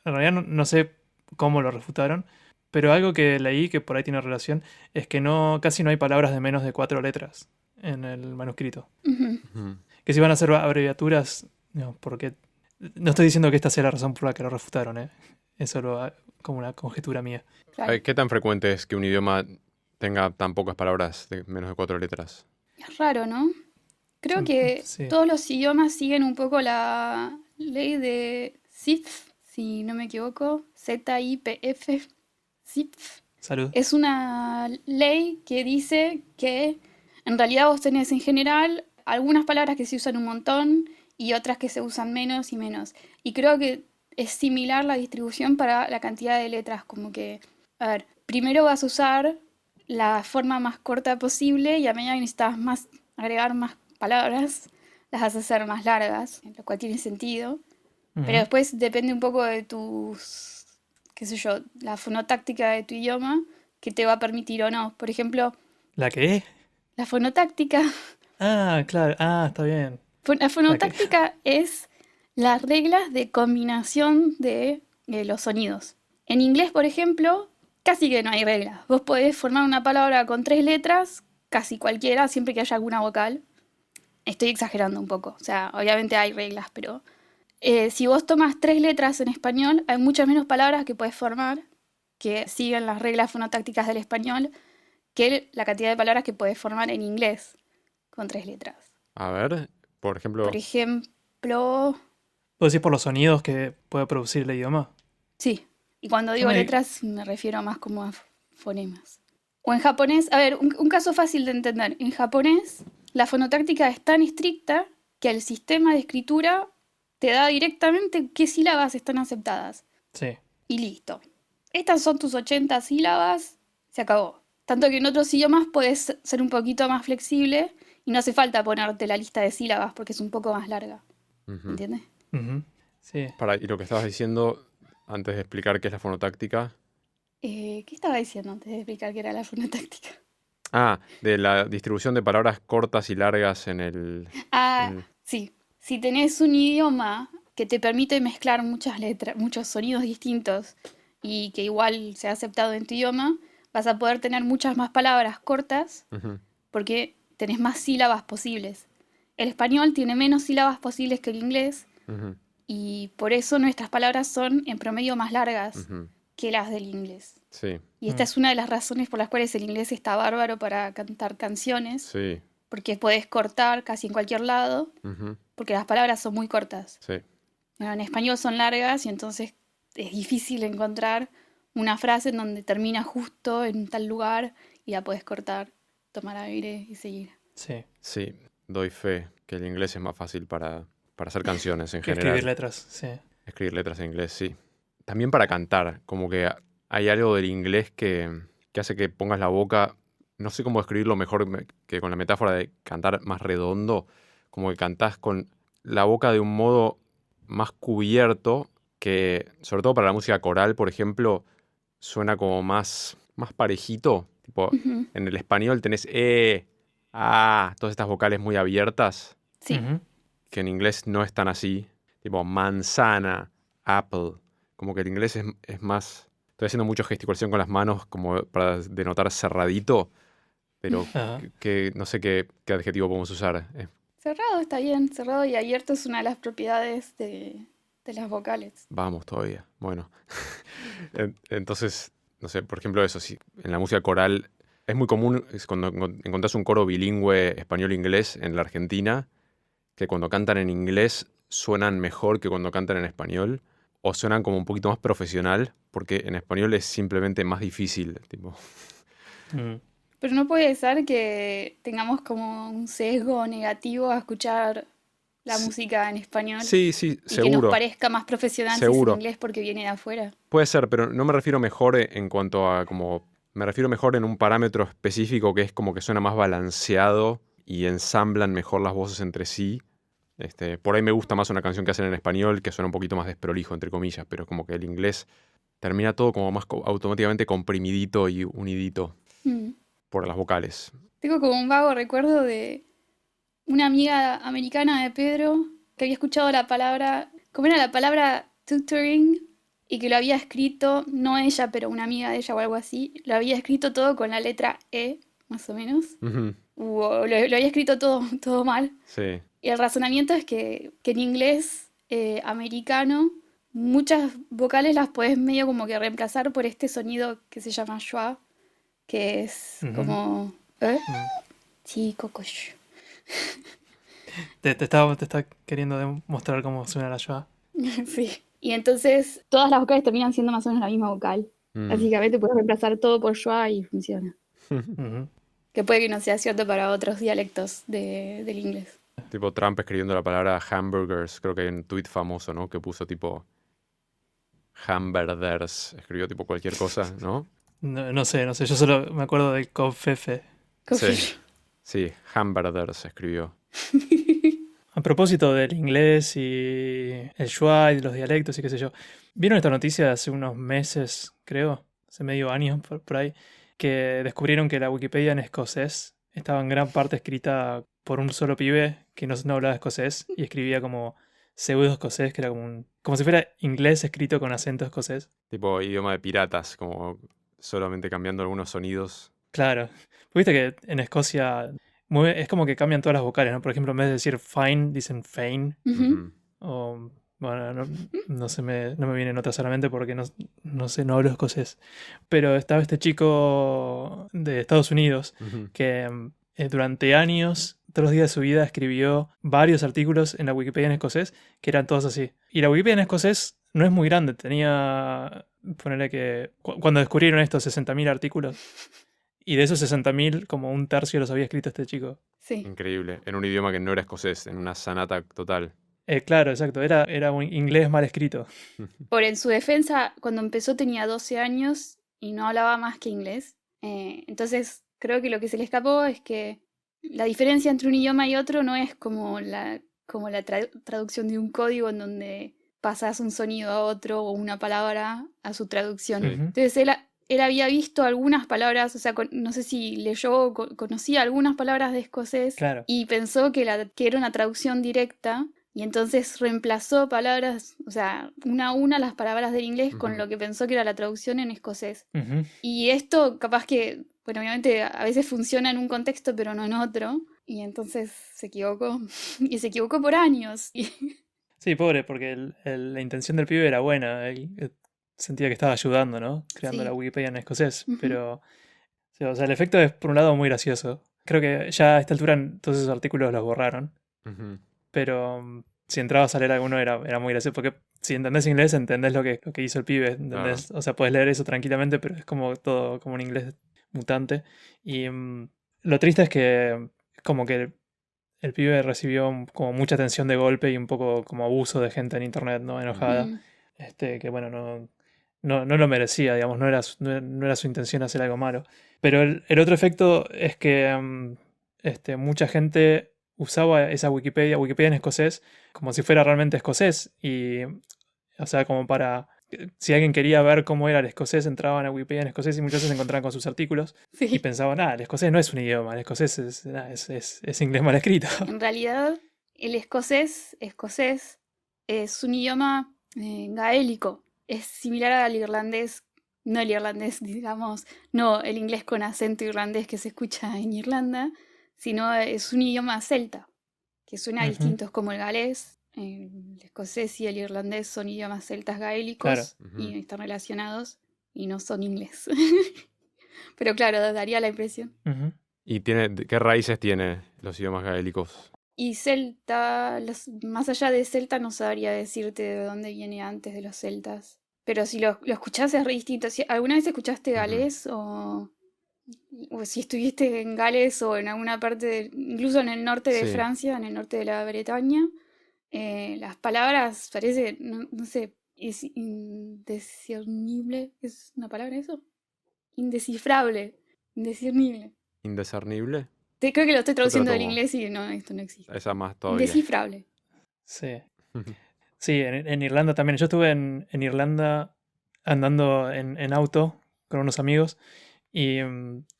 En realidad no sé cómo lo refutaron, pero algo que leí que por ahí tiene relación es que casi no hay palabras de menos de 4 letras en el manuscrito. Ujú, Ujú. Que si van a ser abreviaturas, no, porque no estoy diciendo que esta sea la razón por la que lo refutaron, ¿eh? Es solo como una conjetura mía. claro. ¿Qué tan frecuente es que un idioma tenga tan pocas palabras de menos de 4 letras? Es raro, ¿no? Creo que Sí. todos los idiomas siguen un poco la ley de ZIPF, si no me equivoco, ZIPF. ZIPF. Salud. Es una ley que dice que en realidad vos tenés en general algunas palabras que se usan un montón y otras que se usan menos y menos. Y creo que es similar la distribución para la cantidad de letras, como que, a ver, primero vas a usar la forma más corta posible y a medida que necesitas agregar más palabras, las vas a hacer más largas, lo cual tiene sentido. Ujú. Pero después depende un poco de qué sé yo, la fonotáctica de tu idioma que te va a permitir o no. Por ejemplo, ¿La qué? la fonotáctica. Ah, claro. Ah, está bien. La fonotáctica es las reglas de combinación de los sonidos. En inglés, por ejemplo, casi que no hay reglas. Vos podés formar una palabra con 3 letras, casi cualquiera, siempre que haya alguna vocal. Estoy exagerando un poco. O sea, obviamente hay reglas, pero si vos tomas 3 letras en español, hay muchas menos palabras que puedes formar que siguen las reglas fonotácticas del español que la cantidad de palabras que puedes formar en inglés con 3 letras. A ver, por ejemplo, Por ejemplo, ¿Puedo decir por los sonidos que puede producir el idioma? sí. Y cuando Yo digo me- letras me refiero más como a fonemas. O en japonés, a ver, un caso fácil de entender. En japonés, la fonotáctica es tan estricta que el sistema de escritura te da directamente qué sílabas están aceptadas. Sí. Y listo. Estas son tus 80 sílabas, se acabó. Tanto que en otros idiomas puedes ser un poquito más flexible y no hace falta ponerte la lista de sílabas porque es un poco más larga. ujú. ¿Entiendes? Ujú. Sí. Y lo que estabas diciendo antes de explicar qué es la fonotáctica. ¿Qué estaba diciendo antes de explicar qué era la fonotáctica? Ah, de la distribución de palabras cortas y largas en el... Ah, Mm. sí. Si tenés un idioma que te permite mezclar muchas letras, muchos sonidos distintos y que igual sea aceptado en tu idioma, vas a poder tener muchas más palabras cortas Ujú, porque tenés más sílabas posibles. El español tiene menos sílabas posibles que el inglés ujú, y por eso nuestras palabras son en promedio más largas ujú. que las del inglés. Sí, Y esta Mm. es una de las razones por las cuales el inglés está bárbaro para cantar canciones, sí. porque podés cortar casi en cualquier lado, Ujú, porque las palabras son muy cortas. sí. Bueno, en español son largas y entonces es difícil encontrar una frase en donde termina justo en tal lugar y la podés cortar, tomar aire y seguir. Sí. Sí, doy fe que el inglés es más fácil para hacer canciones en Que general. escribir letras, sí. Escribir letras en inglés, sí. También para cantar, como que hay algo del inglés que hace que pongas la boca, no sé cómo describirlo mejor que con la metáfora de cantar más redondo, como que cantás con la boca de un modo más cubierto, que sobre todo para la música coral, por ejemplo, suena como más parejito. Tipo, Ujú, en el español tenés todas estas vocales muy abiertas, sí, Ujú. que en inglés no es tan así. Tipo manzana, apple. Como que el inglés es más... Estoy haciendo mucha gesticulación con las manos como para denotar cerradito. pero Ajá. no sé qué adjetivo podemos usar. Cerrado está bien, cerrado y abierto es una de las propiedades de las vocales. Vamos todavía. Bueno. Entonces, no sé, por ejemplo, eso, si en la música coral es muy común cuando encontrás un coro bilingüe español-inglés en la Argentina, que cuando cantan en inglés suenan mejor que cuando cantan en español, o suenan como un poquito más profesional, porque en español es simplemente más difícil, tipo. Mm. Pero no puede ser que tengamos como un sesgo negativo a escuchar la S- música en español Sí, sí, y que nos seguro, parezca más profesional si es en seguro. inglés porque viene de afuera. Puede ser, pero no me refiero mejor en cuanto a como. Me refiero mejor en un parámetro específico que es como que suena más balanceado y ensamblan mejor las voces entre sí. Por ahí me gusta más una canción que hacen en español que suena un poquito más desprolijo, entre comillas, pero como que el inglés termina todo como más automáticamente comprimidito y unidito Mm. por las vocales. Tengo como un vago recuerdo de una amiga americana de Pedro que había escuchado la palabra, ¿cómo era la palabra tutoring? Y que lo había escrito, no ella, pero una amiga de ella o algo así, lo había escrito todo con la letra E, más o menos. Ujú, Lo había escrito todo, todo mal. sí, Y el razonamiento es que en inglés americano muchas vocales las puedes medio como que reemplazar por este sonido que se llama schwa, que es Ujú. como... ¿Eh? Mm. Sí, cocosh. Te está queriendo demostrar cómo suena la Shoah. Sí. Y entonces todas las vocales terminan siendo más o menos la misma vocal. mm. Básicamente puedes reemplazar todo por schwa y funciona. Ujú. Que puede que no sea cierto para otros dialectos del inglés. Tipo Trump escribiendo la palabra hamburgers, creo que hay un tweet famoso, ¿no? Que puso tipo hamburgers, escribió tipo cualquier cosa, ¿no? No sé, yo solo me acuerdo de Covfefe. Sí, sí, hamburgers escribió. A propósito del inglés y el schwa y de los dialectos y qué sé yo, ¿vieron esta noticia hace unos meses, creo, hace medio año por ahí, que descubrieron que la Wikipedia en escocés estaba en gran parte escrita por un solo pibe que no hablaba escocés y escribía como pseudo escocés, que era como si fuera inglés escrito con acento escocés? Tipo idioma de piratas, como solamente cambiando algunos sonidos. Claro. Viste que en Escocia es como que cambian todas las vocales, ¿no? Por ejemplo, en vez de decir fine, dicen fein. Ujú. Ujú. O, bueno, no me vienen otras solamente porque no sé, no hablo escocés. Pero estaba este chico de Estados Unidos Ujú. que durante años, todos los días de su vida, escribió varios artículos en la Wikipedia en escocés que eran todos así. Y la Wikipedia en escocés no es muy grande, tenía, ponerle que, cuando descubrieron estos 60.000 artículos, y de esos 60.000, como un tercio los había escrito este chico. Sí. Increíble, en un idioma que no era escocés, en una sanata total. Claro, exacto, era un inglés mal escrito. Por en su defensa, cuando empezó tenía 12 años y no hablaba más que inglés. Entonces, creo que lo que se le escapó es que la diferencia entre un idioma y otro no es como la traducción de un código en donde pasas un sonido a otro o una palabra a su traducción. Sí. Ujú. Entonces, él había visto algunas palabras, o sea, no sé si leyó o conocía algunas palabras de escocés Claro. y pensó que era una traducción directa. Y entonces reemplazó palabras, o sea, una a una las palabras del inglés con Ujú. lo que pensó que era la traducción en escocés. Ujú. Y esto capaz que, bueno, obviamente a veces funciona en un contexto pero no en otro. Y entonces se equivocó. Y se equivocó por años. Sí, pobre, porque la intención del pibe era buena. Él sentía que estaba ayudando, ¿no? Creando la Sí. Wikipedia en escocés. Ujú. Pero, sí, o sea, el efecto es por un lado muy gracioso. Creo que ya a esta altura todos esos artículos los borraron. Ujú. Pero si entrabas a leer alguno era muy gracioso. Porque si entendés inglés, entendés lo que hizo el pibe. ¿Entendés? O sea, puedes leer eso tranquilamente, pero es como todo, como un inglés mutante. Y lo triste es que como que el pibe recibió como mucha atención de golpe y un poco como abuso de gente en internet, ¿no? Enojada. Mm. Que bueno, no lo merecía, digamos, no era su intención hacer algo malo. Pero el otro efecto es que mucha gente usaba esa Wikipedia en escocés, como si fuera realmente escocés. Y, o sea, como para... Si alguien quería ver cómo era el escocés, entraban a Wikipedia en escocés y muchas veces se encontraban con sus artículos y Sí. pensaban, el escocés no es un idioma, el escocés es inglés mal escrito. En realidad, el escocés es un idioma gaélico. Es similar al irlandés no el irlandés, digamos, no el inglés con acento irlandés que se escucha en Irlanda, sino es un idioma celta, que suena distinto, es como el galés. El escocés y el irlandés son idiomas celtas gaélicos y están relacionados y no son inglés. Pero claro, daría la impresión. ¿Y qué raíces tiene los idiomas gaélicos? Y celta, más allá de celta no sabría decirte de dónde viene antes de los celtas. Pero si lo escuchás es re distinto. Si alguna vez escuchaste galés o si estuviste en Gales o en alguna parte, incluso en el norte de Sí. Francia, en el norte de la Bretaña, las palabras parece, no sé, es indiscernible. ¿Es una palabra eso? Indescifrable. Indiscernible. ¿Indiscernible? Creo que lo estoy traduciendo del tomo. inglés y no, esto no existe. Esa más todavía. Indescifrable. Sí. Sí, en Irlanda también. Yo estuve en Irlanda andando en auto con unos amigos y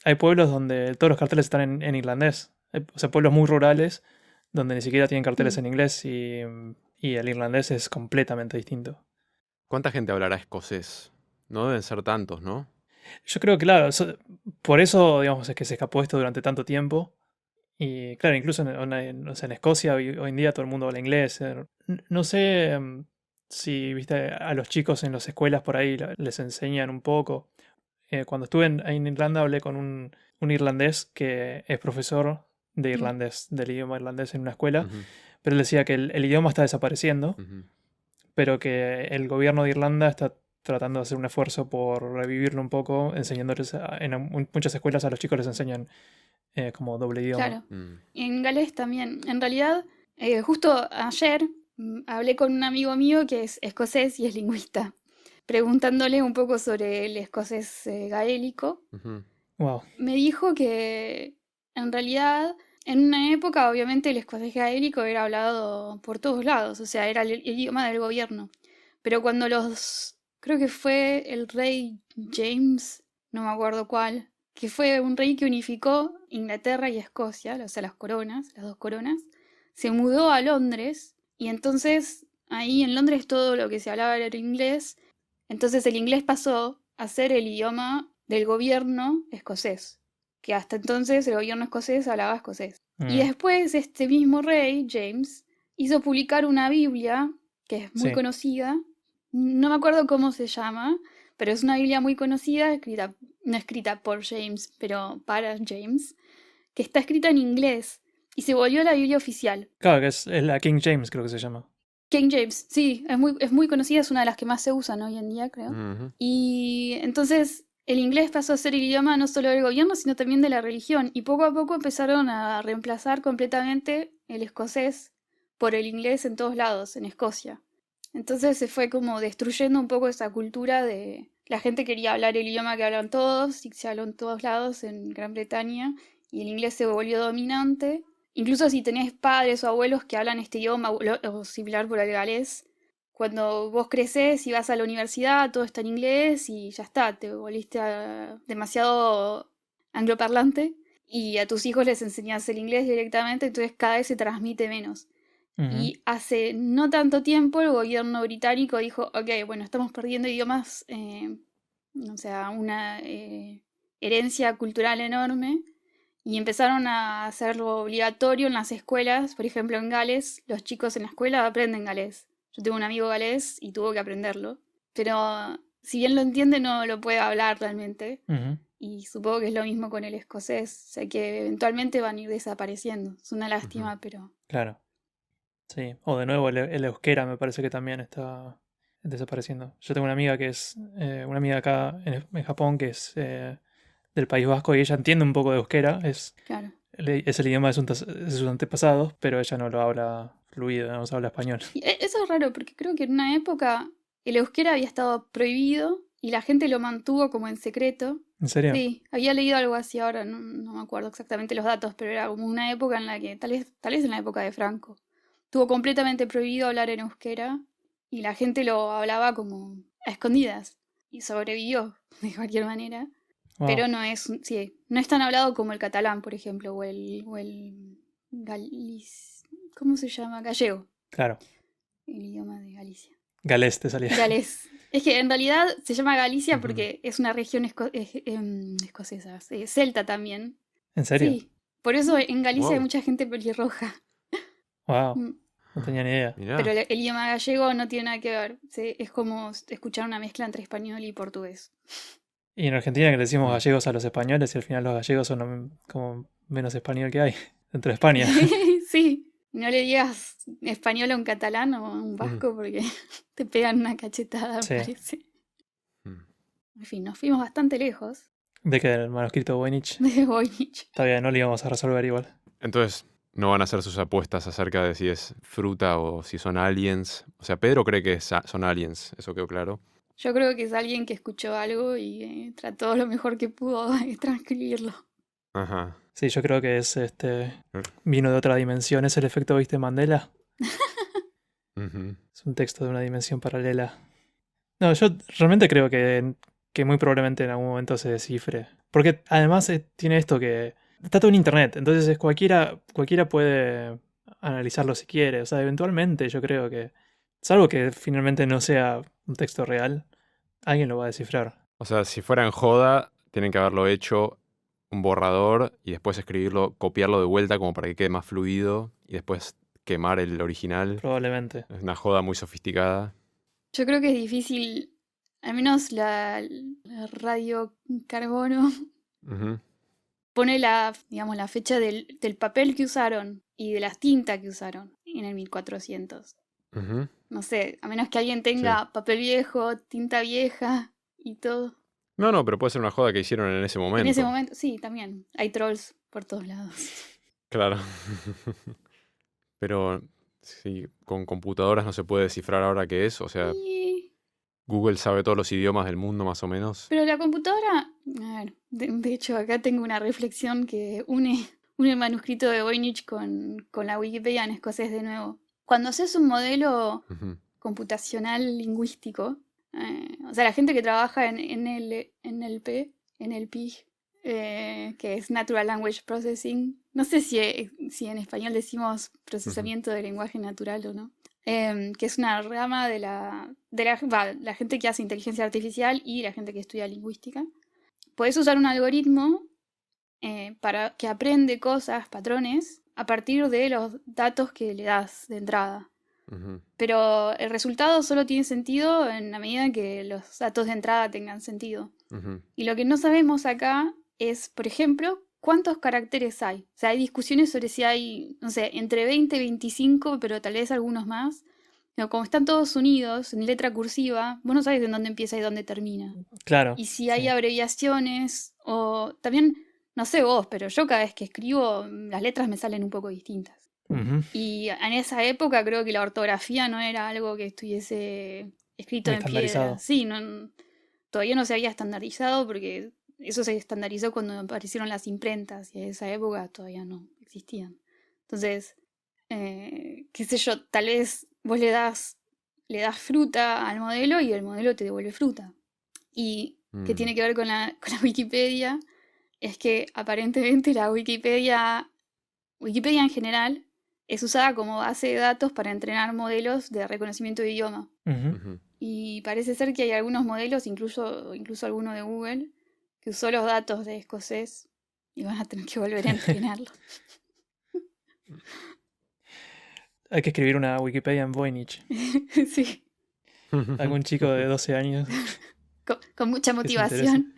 hay pueblos donde todos los carteles están en irlandés. O sea, pueblos muy rurales donde ni siquiera tienen carteles en inglés y el irlandés es completamente distinto. ¿Cuánta gente hablará escocés? No deben ser tantos, ¿no? Yo creo que, claro, por eso, digamos, es que se escapó esto durante tanto tiempo. Y claro, incluso o sea, en Escocia hoy en día todo el mundo habla inglés. No sé si, viste, a los chicos en las escuelas por ahí les enseñan un poco. Cuando estuve en Irlanda hablé con un irlandés que es profesor de irlandés, del idioma irlandés en una escuela, pero él decía que el idioma está desapareciendo, pero que el gobierno de Irlanda está tratando de hacer un esfuerzo por revivirlo un poco, enseñándoles en muchas escuelas a los chicos les enseñan como doble idioma. Claro. En galés también. En realidad, justo ayer hablé con un amigo mío que es escocés y es lingüista, preguntándole un poco sobre el escocés gaélico. Wow. Me dijo que en realidad en una época obviamente el escocés gaélico era hablado por todos lados, o sea, era el idioma del gobierno. Pero cuando creo que fue el rey James, no me acuerdo cuál, que fue un rey que unificó Inglaterra y Escocia, o sea, las dos coronas, se mudó a Londres y entonces ahí en Londres todo lo que se hablaba era inglés, entonces el inglés pasó a ser el idioma del gobierno escocés, que hasta entonces el gobierno escocés hablaba escocés. Y después este mismo rey, James, hizo publicar una Biblia, que es muy conocida, no me acuerdo cómo se llama, pero es una Biblia muy conocida, no escrita por James, pero para James, que está escrita en inglés y se volvió la Biblia oficial. Claro, que es la King James, creo que se llama. King James, sí, es muy conocida, es una de las que más se usan hoy en día, creo. Y entonces el inglés pasó a ser el idioma no solo del gobierno, sino también de la religión. Y poco a poco empezaron a reemplazar completamente el escocés por el inglés en todos lados, en Escocia. Entonces se fue como destruyendo un poco esa cultura de... La gente quería hablar el idioma que hablan todos y que se habló en todos lados en Gran Bretaña y el inglés se volvió dominante. Incluso si tenés padres o abuelos que hablan este idioma o similar por el galés, cuando vos creces y vas a la universidad todo está en inglés y ya está, te volviste demasiado angloparlante y a tus hijos les enseñás el inglés directamente, entonces cada vez se transmite menos. Y hace no tanto tiempo el gobierno británico dijo, ok, bueno, estamos perdiendo idiomas, o sea, una herencia cultural enorme, y empezaron a hacerlo obligatorio en las escuelas. Por ejemplo, en Gales, los chicos en la escuela aprenden galés. Yo tengo un amigo galés y tuvo que aprenderlo, pero si bien lo entiende, no lo puede hablar realmente. Y supongo que es lo mismo con el escocés, o sea que eventualmente van a ir desapareciendo. Es una lástima, pero... Claro. Sí, o de nuevo el euskera me parece que también está desapareciendo. Yo tengo una amiga que es, una amiga acá en Japón que es del País Vasco y ella entiende un poco de euskera, Claro. es el idioma de sus antepasados, pero ella no lo habla fluido, no habla español. Y eso es raro porque creo que en una época el euskera había estado prohibido y la gente lo mantuvo como en secreto. ¿En serio? Sí, había leído algo así, ahora no me acuerdo exactamente los datos, pero era como una época en la que, tal vez en la época de Franco, estuvo completamente prohibido hablar en euskera y la gente lo hablaba como a escondidas y sobrevivió de cualquier manera. Wow. Pero no es tan hablado como el catalán, por ejemplo, o el ¿cómo se llama? Gallego. Claro. El idioma de Galicia. Galés te salía. Galés. Es que en realidad se llama Galicia Ujú. porque es una región escocesa, celta también. ¿En serio? Sí, por eso en Galicia hay Wow, mucha gente pelirroja. Wow, Mm. no tenía ni idea. Pero mirá. el idioma gallego no tiene nada que ver. Es como escuchar una mezcla entre español y portugués. Y en Argentina que le decimos Mm. gallegos a los españoles y al final los gallegos son como menos español que hay dentro de España. Sí, no le digas español a un catalán o a un Ujú. vasco porque te pegan una cachetada, me Sí. parece. Mm. En fin, nos fuimos bastante lejos De que el manuscrito Voynich de Voynich. está bien, no lo íbamos a resolver igual. Entonces, no van a hacer sus apuestas acerca de si es fruta o si son aliens. O sea, Pedro cree que son aliens, eso quedó claro. Yo creo que es alguien que escuchó algo y trató lo mejor que pudo de transcribirlo. Ajá. Sí, yo creo que es vino de otra dimensión. ¿Es el efecto viste Mandela? Ujú. Es un texto de una dimensión paralela. No, yo realmente creo que muy probablemente en algún momento se descifre. Porque además tiene esto que está todo en internet, entonces cualquiera puede analizarlo si quiere. O sea, eventualmente yo creo que, salvo que finalmente no sea un texto real, alguien lo va a descifrar. O sea, si fuera en joda, tienen que haberlo hecho un borrador y después escribirlo, copiarlo de vuelta como para que quede más fluido y después quemar el original. Probablemente. Es una joda muy sofisticada. Yo creo que es difícil, al menos la radiocarbono Ujú. pone digamos, la fecha del papel que usaron y de las tintas que usaron en el 1400. Ujú. No sé, a menos que alguien Sí. tenga papel viejo, tinta vieja y todo. No, pero puede ser una joda que hicieron en ese En ese momento. momento, sí, también. Hay trolls por todos lados. Claro. Pero si con computadoras no se puede descifrar ahora qué es, o sea, Y- Google sabe todos los idiomas del mundo más o menos. Pero la computadora, a ver, de hecho acá tengo una reflexión que une el manuscrito de Voynich con la Wikipedia en escocés de nuevo. Cuando haces un modelo Ujú. computacional lingüístico, o sea, la gente que trabaja en el NLP, que es Natural Language Processing, no sé si en español decimos procesamiento de lenguaje natural o no, que es una rama de la gente que hace inteligencia artificial y la gente que estudia lingüística. Puedes usar un algoritmo para que aprende cosas, patrones, a partir de los datos que le das de entrada. Ujú. Pero el resultado solo tiene sentido en la medida en que los datos de entrada tengan sentido. Ujú. Y lo que no sabemos acá es, por ejemplo, cuántos caracteres hay. O sea, hay discusiones sobre si hay, no sé, entre 20 y 25, pero tal vez algunos más. Pero como están todos unidos en letra cursiva, vos no sabes en dónde empieza y dónde termina. Claro. Y si hay Sí. abreviaciones, o también, no sé vos, pero yo cada vez que escribo, las letras me salen un poco distintas. Ujú. Y en esa época creo que la ortografía no era algo que estuviese escrito Muy en piedra. estandarizado. Sí, todavía no se había estandarizado porque eso se estandarizó cuando aparecieron las imprentas y en esa época todavía no existían. Entonces, qué sé yo, tal vez vos le das fruta al modelo y el modelo te devuelve fruta. Y que tiene Mm. que ver con la Wikipedia, es que aparentemente la Wikipedia en general es usada como base de datos para entrenar modelos de reconocimiento de idioma. Ujú. Ujú. Y parece ser que hay algunos modelos, incluso alguno de Google, que usó los datos de escocés y van a tener que volver a entrenarlo. Hay que escribir una Wikipedia en Voynich. Sí, Algún chico de 12 años con mucha que se interese. motivación.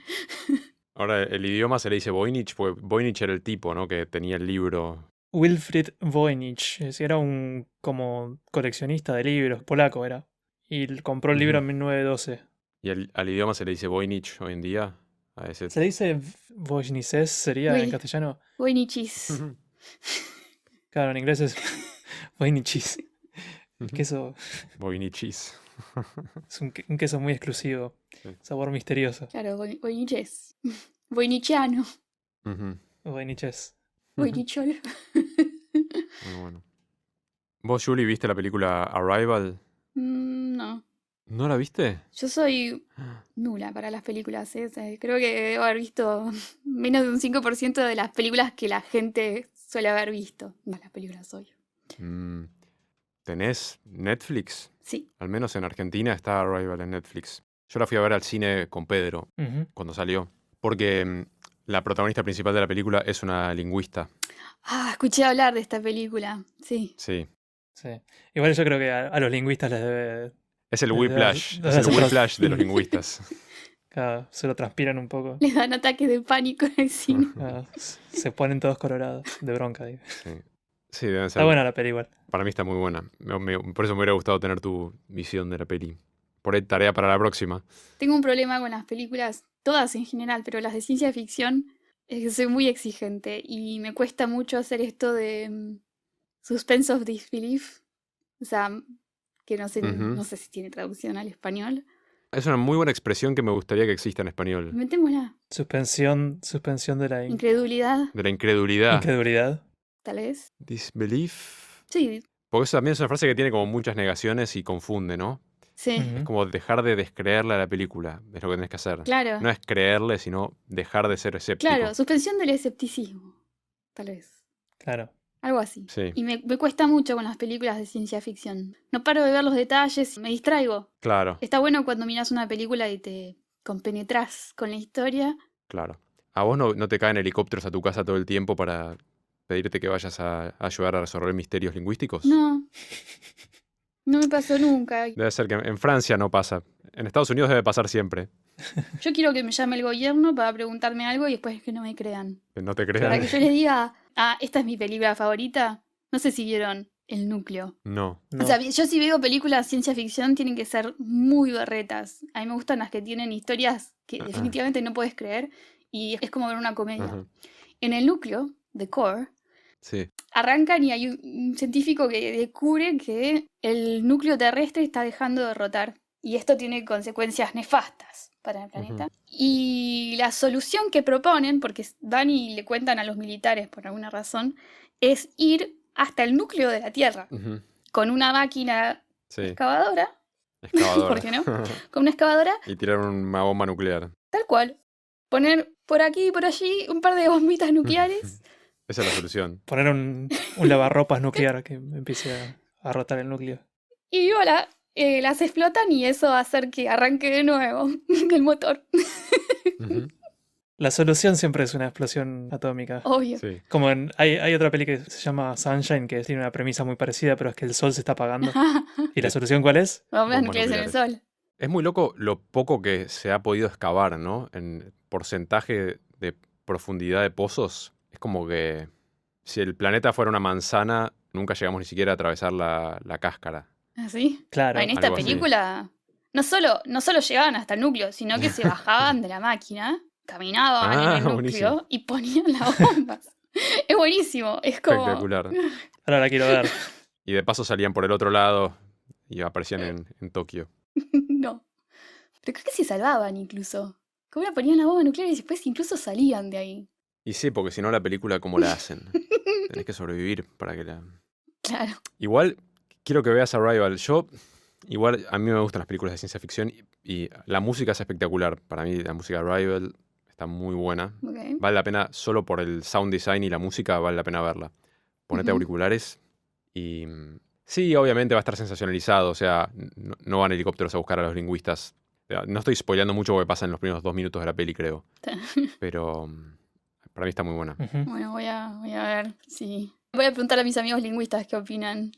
Ahora, el idioma se le dice Voynich, porque Voynich era el tipo, ¿no? Que tenía el libro. Wilfrid Voynich. Era un como coleccionista de libros, polaco era. Y compró el libro Ujú. en 1912. ¿Y al idioma se le dice Voynich hoy en día? A ese. Se le dice Voynices, sería en Uy, castellano. Voynichis. Ujú. Claro, en inglés es Voynichis. El Ujú. queso Voynichis. es un queso muy exclusivo. Sí. Sabor misterioso. Claro, Voyniches. Voynichiano. Ujú. Voyniches. Voynichol. Muy bueno. ¿Vos, Julie, viste la película Arrival? No. ¿No la viste? Yo soy nula para las películas, ¿eh? O sea, creo que debo haber visto menos de un 5% de las películas que la gente suele haber visto. Malas películas soy. Mm. ¿Tenés Netflix? Sí. Al menos en Argentina está Arrival en Netflix. Yo la fui a ver al cine con Pedro Ujú. cuando salió. Porque la protagonista principal de la película es una lingüista. Ah, escuché hablar de esta película. Sí. Sí. Sí. Igual yo creo que a los lingüistas les debe... Es el les debe- whiplash. les Es el hace tras- whiplash de los lingüistas. se lo transpiran un poco. Les dan ataques de pánico en el cine. Se ponen todos colorados de bronca. Digo. Sí. Sí, deben ser. Está buena la peli igual. Para mí está muy buena. Por eso me hubiera gustado tener tu visión de la peli. Por ahí tarea para la próxima. Tengo un problema con las películas, todas en general, pero las de ciencia ficción, es que soy muy exigente y me cuesta mucho hacer esto de suspense of disbelief. O sea, que no sé, Ujú. no sé si tiene traducción al español. Es una muy buena expresión que me gustaría que exista en español. Inventémosla. Suspensión de la Incredulidad, De la incredulidad. incredulidad. tal vez. Disbelief. Sí, Porque eso también es una frase que tiene como muchas negaciones y confunde, ¿no? sí, Ujú. Es como dejar de descreerle a la película. Es lo que tenés que hacer. claro. No es creerle, sino dejar de ser escéptico. Claro, suspensión del escepticismo, tal vez. Claro. Algo así. Sí. Y me cuesta mucho con las películas de ciencia ficción. No paro de ver los detalles, me distraigo. Claro, Está bueno cuando miras una película y te compenetras con la historia. claro. ¿A vos no te caen helicópteros a tu casa todo el tiempo para pedirte que vayas a ayudar a resolver misterios lingüísticos? No, no me pasó nunca. Debe ser que en Francia no pasa. En Estados Unidos debe pasar siempre. Yo quiero que me llame el gobierno para preguntarme algo y después que no me crean. Que no te Para crean. que yo les diga, esta es mi película favorita. No sé si vieron El Núcleo. No. No. O sea, yo si veo películas de ciencia ficción tienen que ser muy berretas. A mí me gustan las que tienen historias que definitivamente no puedes creer y es como ver una comedia. Ajá. En El Núcleo, The Core, Sí. arrancan y hay un científico que descubre que el núcleo terrestre está dejando de rotar. Y esto tiene consecuencias nefastas para el planeta. Y la solución que proponen, porque van y le cuentan a los militares por alguna razón, es ir hasta el núcleo de la Tierra Ujú. con una máquina Sí. excavadora, Excavadora. ¿por qué no? Con una excavadora, Y tirar una bomba nuclear. tal cual. Poner por aquí y por allí un par de bombitas nucleares. Esa es la solución. Poner un lavarropas nuclear que empiece a rotar el núcleo. Y voilà, las explotan y eso va a hacer que arranque de nuevo el motor. Ujú. La solución siempre es una explosión atómica. Obvio. Sí. Como hay otra peli que se llama Sunshine, que tiene una premisa muy parecida, pero es que el sol se está apagando. ¿Y la solución cuál es? Bombas Bombas nucleares en el nucleares. sol. Es muy loco lo poco que se ha podido excavar, ¿no? En porcentaje de profundidad de pozos. Es como que si el planeta fuera una manzana, nunca llegamos ni siquiera a atravesar la cáscara. ¿Así? Claro. En esta algo así. película no solo llegaban hasta el núcleo, sino que se bajaban de la máquina, caminaban en el núcleo buenísimo. y ponían las bombas. Es buenísimo. Es como. Espectacular. Ahora la quiero ver. Y de paso salían por el otro lado y aparecían en Tokio. No. Pero creo que se salvaban incluso. Como le ponían la bomba nuclear y después incluso salían de ahí. Y sí, porque si no la película, ¿cómo la hacen? Tenés que sobrevivir para que la... Claro. Igual, quiero que veas Arrival. Igual, a mí me gustan las películas de ciencia ficción y la música es espectacular. Para mí, la música de Arrival está muy buena. Ok. Vale la pena, solo por el sound design y la música, vale la pena verla. Ponete Ujú. auriculares y... Sí, obviamente va a estar sensacionalizado. O sea, no van helicópteros a buscar a los lingüistas. O sea, no estoy spoileando mucho lo que pasa en los primeros 2 minutos de la peli, creo. Pero para mí está muy buena. Ujú. Bueno, voy a ver si. Voy a preguntar a mis amigos lingüistas qué opinan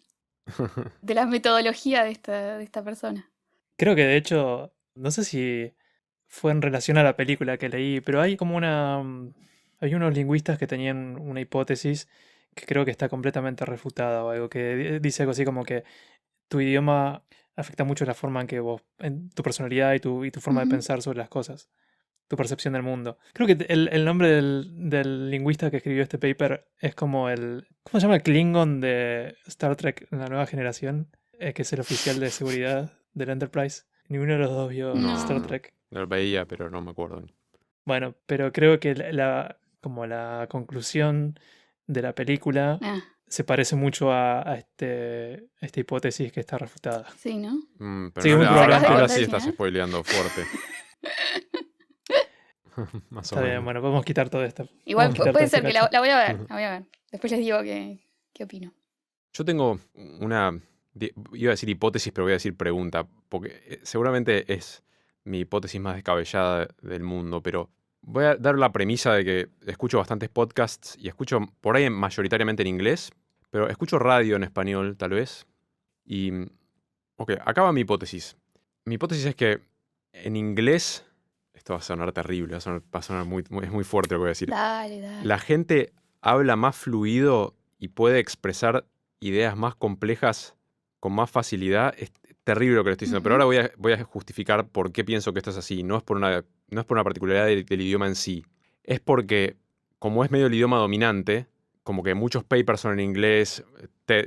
de la metodología de esta persona. Creo que de hecho, no sé si fue en relación a la película que leí, pero hay como hay unos lingüistas que tenían una hipótesis que creo que está completamente refutada o algo que dice algo así como que tu idioma afecta mucho la forma en que vos, en tu personalidad y tu forma de Ujú. pensar sobre las cosas, tu percepción del mundo. Creo que el nombre del lingüista que escribió este paper es como ¿cómo se llama? El Klingon de Star Trek, la nueva generación, que es el oficial de seguridad del Enterprise. Ninguno de los dos vio No. Star Trek. Lo veía, pero no me acuerdo. Bueno, pero creo que como la conclusión de la película Ah, se parece mucho a esta hipótesis que está refutada. sí, ¿no? Pero Sí, no, muy ahora probablemente. sí Sí, estás ¿eh? spoileando fuerte. Más o Está bien, menos. bueno, podemos quitar todo esto. Igual Vamos a quitar puede todo ser este que cacho. la voy a ver, la voy a ver. Después les digo qué opino. Yo tengo una Iba a decir hipótesis, pero voy a decir pregunta, porque seguramente es mi hipótesis más descabellada del mundo, pero voy a dar la premisa de que escucho bastantes podcasts y escucho por ahí mayoritariamente en inglés, pero escucho radio en español, tal vez. Y, ok, acá va mi hipótesis. Mi hipótesis es que en inglés, esto va a sonar terrible, va a sonar es muy fuerte lo que voy a decir. Dale. La gente habla más fluido y puede expresar ideas más complejas con más facilidad. Es terrible lo que le estoy diciendo, pero ahora voy a justificar por qué pienso que esto es así. No es por una particularidad del idioma en sí. Es porque, como es medio el idioma dominante, como que muchos papers son en inglés,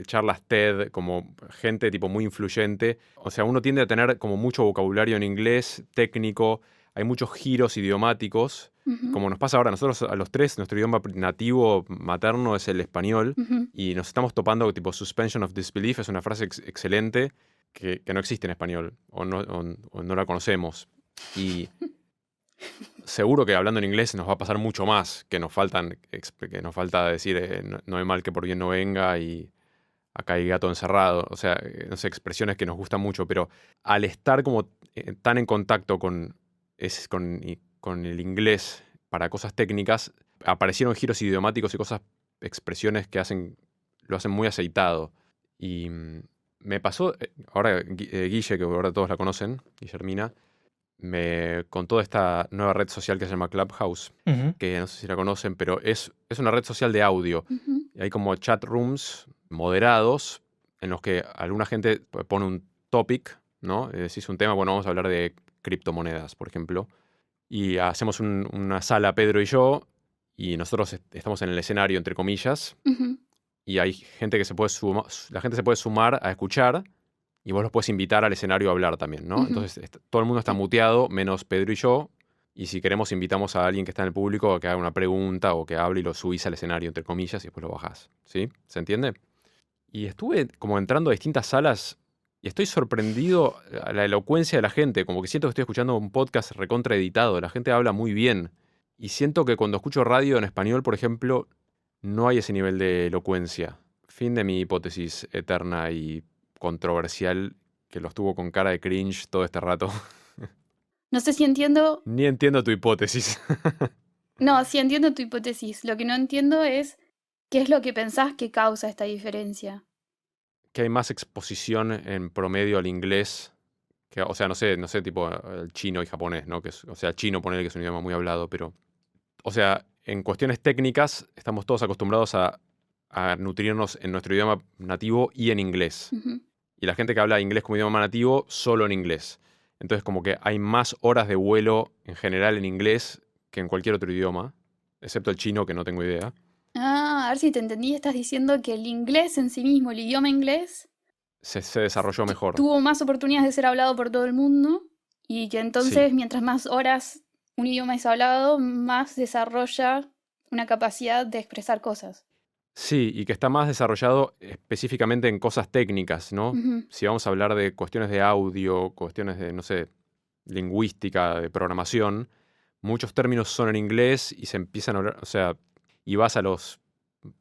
charlas TED, como gente tipo muy influyente. O sea, uno tiende a tener como mucho vocabulario en inglés, técnico. Hay muchos giros idiomáticos. Como nos pasa ahora, nosotros a los tres, nuestro idioma nativo materno es el español, y nos estamos topando tipo suspension of disbelief, es una frase excelente que no existe en español, o no la conocemos. Y seguro que hablando en inglés nos va a pasar mucho más, que nos falta decir no hay mal que por bien no venga y acá hay gato encerrado. O sea, no sé, expresiones que nos gustan mucho, pero al estar como tan en contacto con el inglés para cosas técnicas, aparecieron giros idiomáticos y expresiones que lo hacen muy aceitado. Y me pasó, ahora Guille, que ahora todos la conocen, Guillermina, me contó de esta nueva red social que se llama Clubhouse, que no sé si la conocen, pero es una red social de audio. Y hay como chat rooms moderados en los que alguna gente pone un topic, ¿no? Si es un tema, bueno, vamos a hablar de criptomonedas, por ejemplo. Y hacemos una sala, Pedro y yo, y nosotros estamos en el escenario, entre comillas, y hay gente que la gente se puede sumar a escuchar, y vos los puedes invitar al escenario a hablar también, ¿no? Entonces todo el mundo está muteado, menos Pedro y yo, y si queremos invitamos a alguien que está en el público a que haga una pregunta o que hable y lo subís al escenario, entre comillas, y después lo bajás, ¿sí? ¿Se entiende? Y estuve como entrando a distintas salas y estoy sorprendido a la elocuencia de la gente, como que siento que estoy escuchando un podcast recontra editado, la gente habla muy bien. Y siento que cuando escucho radio en español, por ejemplo, no hay ese nivel de elocuencia. Fin de mi hipótesis eterna y controversial, que lo estuvo con cara de cringe todo este rato. No sé si entiendo. Ni entiendo tu hipótesis. No, sí entiendo tu hipótesis. Lo que no entiendo es qué es lo que pensás que causa esta diferencia. Que hay más exposición en promedio al inglés, o sea, no sé, tipo el chino y japonés, ¿no? O sea, chino, ponele que es un idioma muy hablado, pero, o sea, en cuestiones técnicas estamos todos acostumbrados a nutrirnos en nuestro idioma nativo y en inglés. Y la gente que habla inglés como idioma nativo, solo en inglés. Entonces, como que hay más horas de vuelo en general en inglés que en cualquier otro idioma, excepto el chino, que no tengo idea. A ver si te entendí, estás diciendo que el inglés en sí mismo, el idioma inglés, se desarrolló mejor. tuvo más oportunidades de ser hablado por todo el mundo y que entonces mientras más horas un idioma es hablado, más desarrolla una capacidad de expresar cosas. Sí, y que está más desarrollado específicamente en cosas técnicas, ¿no? Si vamos a hablar de cuestiones de audio, cuestiones de, no sé, lingüística, de programación, muchos términos son en inglés y se empiezan a hablar, o sea, y vas a los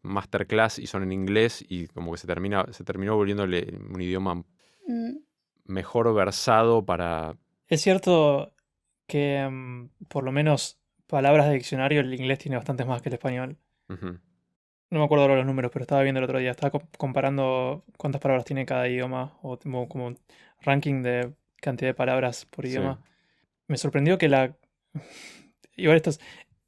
masterclass y son en inglés y como que se terminó volviéndole un idioma mejor versado para... Es cierto que por lo menos palabras de diccionario el inglés tiene bastantes más que el español. No me acuerdo ahora los números, pero estaba viendo el otro día. Estaba comparando cuántas palabras tiene cada idioma o como ranking de cantidad de palabras por idioma. Me sorprendió que igual esto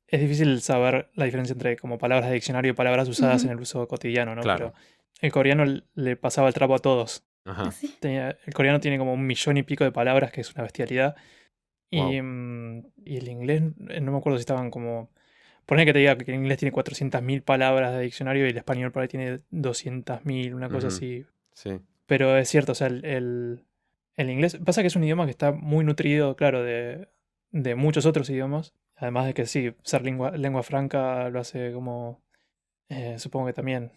es difícil saber la diferencia entre como palabras de diccionario y palabras usadas en el uso cotidiano, ¿no? Claro. Pero el coreano le pasaba el trapo a todos. Ajá. ¿Sí? El coreano tiene como 1,000,000 y pico de palabras, que es una bestialidad. Wow. Y el inglés, no me acuerdo si estaban como... Poné que te diga que el inglés tiene 400.000 palabras de diccionario y el español por ahí tiene 200.000, una cosa así. Sí. Pero es cierto, o sea, el inglés... Pasa que es un idioma que está muy nutrido, claro, de muchos otros idiomas. Además de que sí, ser lengua franca lo hace como... supongo que también...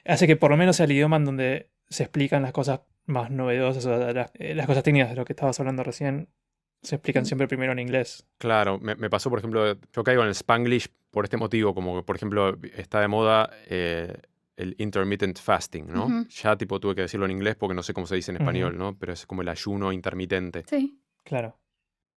Hace que por lo menos sea el idioma en donde se explican las cosas más novedosas, o las cosas técnicas de lo que estabas hablando recién, se explican siempre primero en inglés. Claro, me pasó, por ejemplo, yo caigo en el Spanglish por este motivo, como que, por ejemplo, está de moda el intermittent fasting, ¿no? Ujú. Ya tipo tuve que decirlo en inglés porque no sé cómo se dice en Ujú. español, ¿no? Pero es como el ayuno intermitente. Sí. Claro.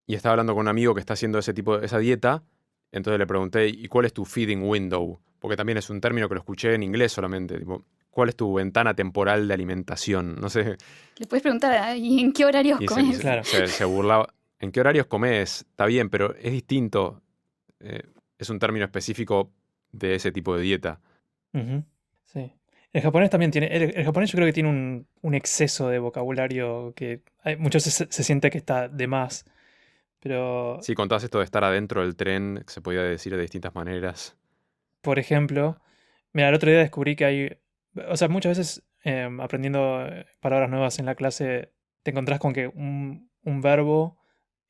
Y estaba hablando con un amigo que está haciendo esa dieta, entonces le pregunté, ¿y cuál es tu feeding window? Porque también es un término que lo escuché en inglés solamente, tipo, ¿cuál es tu ventana temporal de alimentación? No sé, Le puedes preguntar, ¿y en qué horarios y comes? Claro. se burlaba. ¿En qué horarios comes? Está bien, pero es distinto. Es un término específico de ese tipo de dieta. Ujú. Sí. El japonés también tiene. El japonés yo creo que tiene un exceso de vocabulario que muchas veces se siente que está de más. Pero, Sí, contabas esto de estar adentro del tren, se podía decir de distintas maneras. por ejemplo, mira, el otro día descubrí que hay. O sea, muchas veces aprendiendo palabras nuevas en la clase, te encontrás con que un verbo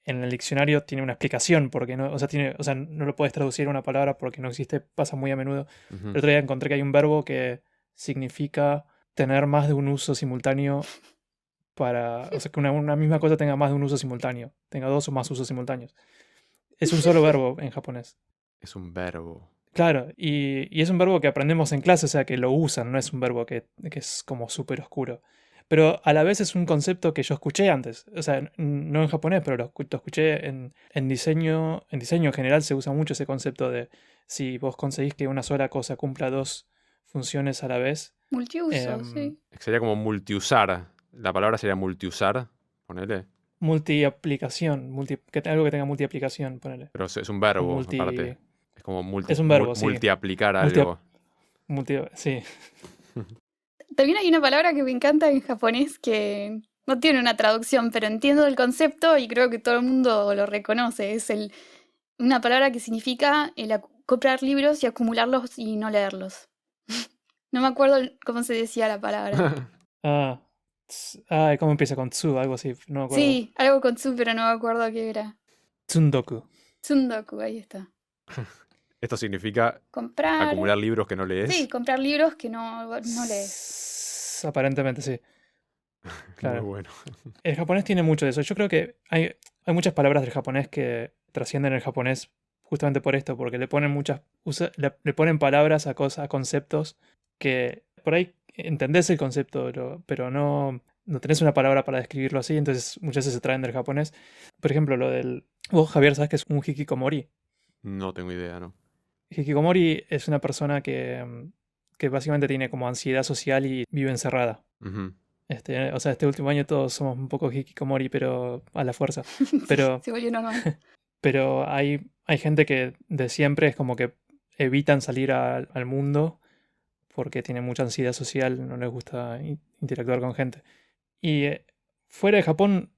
en el diccionario tiene una explicación, porque no, o sea, no lo puedes traducir a una palabra porque no existe, pasa muy a menudo. Ujú. El otro día encontré que hay un verbo que significa tener más de un uso simultáneo para, o sea, que una misma cosa tenga más de un uso simultáneo, tenga dos o más usos simultáneos. Es un solo verbo en japonés. Es un verbo. Claro, y es un verbo que aprendemos en clase, o sea, que lo usan, no es un verbo que es como súper oscuro. Pero a la vez es un concepto que yo escuché antes, o sea, no en japonés, pero lo escuché en diseño. En diseño en general se usa mucho ese concepto de si vos conseguís que una sola cosa cumpla dos funciones a la vez. Multiuso, em, sí. Sería como multiusar. La palabra sería multiusar, ponele. multiaplicación, algo que tenga multiaplicación, ponele. Pero es un O verbo, multi. aparte. Es como Es un verbo, sí. multiaplicar Multi, algo. sí. También hay una palabra que me encanta en japonés que no tiene una traducción, pero entiendo el concepto y creo que todo el mundo lo reconoce. Es una palabra que significa comprar libros y acumularlos y no leerlos. No me acuerdo cómo se decía la palabra. Ah, ¿cómo empieza con tsu? Algo así, no me acuerdo. Sí, algo con tsu, pero no me acuerdo qué era. Tsundoku. Tsundoku, ahí está. Esto significa Comprar. acumular libros que no lees. Sí, comprar libros que no lees. Aparentemente sí, Muy claro. bueno. El japonés tiene mucho de eso. Yo creo que hay muchas palabras del japonés que trascienden el japonés justamente por esto, porque le ponen le ponen palabras a cosas, a conceptos que por ahí entendés el concepto, pero no tenés una palabra para describirlo así, entonces muchas veces se traen del japonés. Por ejemplo, lo del. Vos, Javier, ¿sabes qué es un hikikomori? No tengo idea, ¿no? Hikikomori es una persona que básicamente tiene como ansiedad social y vive encerrada. Ujú. O sea, este último año todos somos un poco hikikomori, pero a la fuerza. Pero, Se volvió normal. pero hay gente que de siempre es como que evitan salir al mundo porque tienen mucha ansiedad social, no les gusta interactuar con gente. Y fuera de Japón,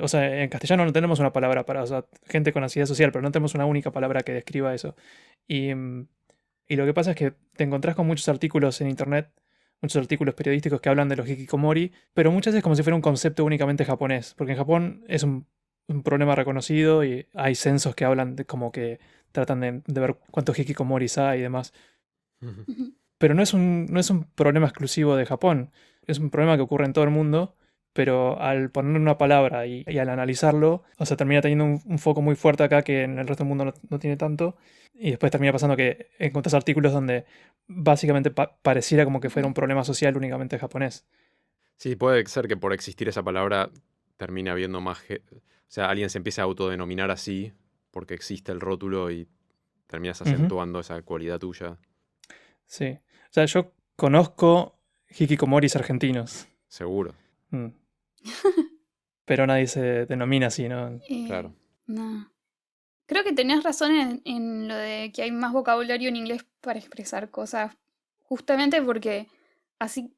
o sea, en castellano no tenemos una palabra para, o sea, gente con ansiedad social, pero no tenemos una única palabra que describa eso. Y, y lo que pasa es que te encontrás con muchos artículos en internet, muchos artículos periodísticos que hablan de los hikikomori, pero muchas veces como si fuera un concepto únicamente japonés, porque en Japón es un problema reconocido y hay censos que hablan de como que tratan de ver cuántos hikikomoris hay y demás. Ujú. Ujú. Pero no es un problema exclusivo de Japón, es un problema que ocurre en todo el mundo, pero al ponerle una palabra y al analizarlo, o sea, termina teniendo un foco muy fuerte acá que en el resto del mundo no tiene tanto, y después termina pasando que encuentras artículos donde básicamente pareciera como que fuera un problema social únicamente japonés. Sí, puede ser que por existir esa palabra termine habiendo más. O sea, alguien se empiece a autodenominar así porque existe el rótulo y terminas Ujú, acentuando esa cualidad tuya. sí. O sea, yo conozco hikikomoris argentinos, Seguro, mm, pero nadie se denomina así, ¿no? claro. No. Creo que tenías razón en lo de que hay más vocabulario en inglés para expresar cosas, justamente porque así,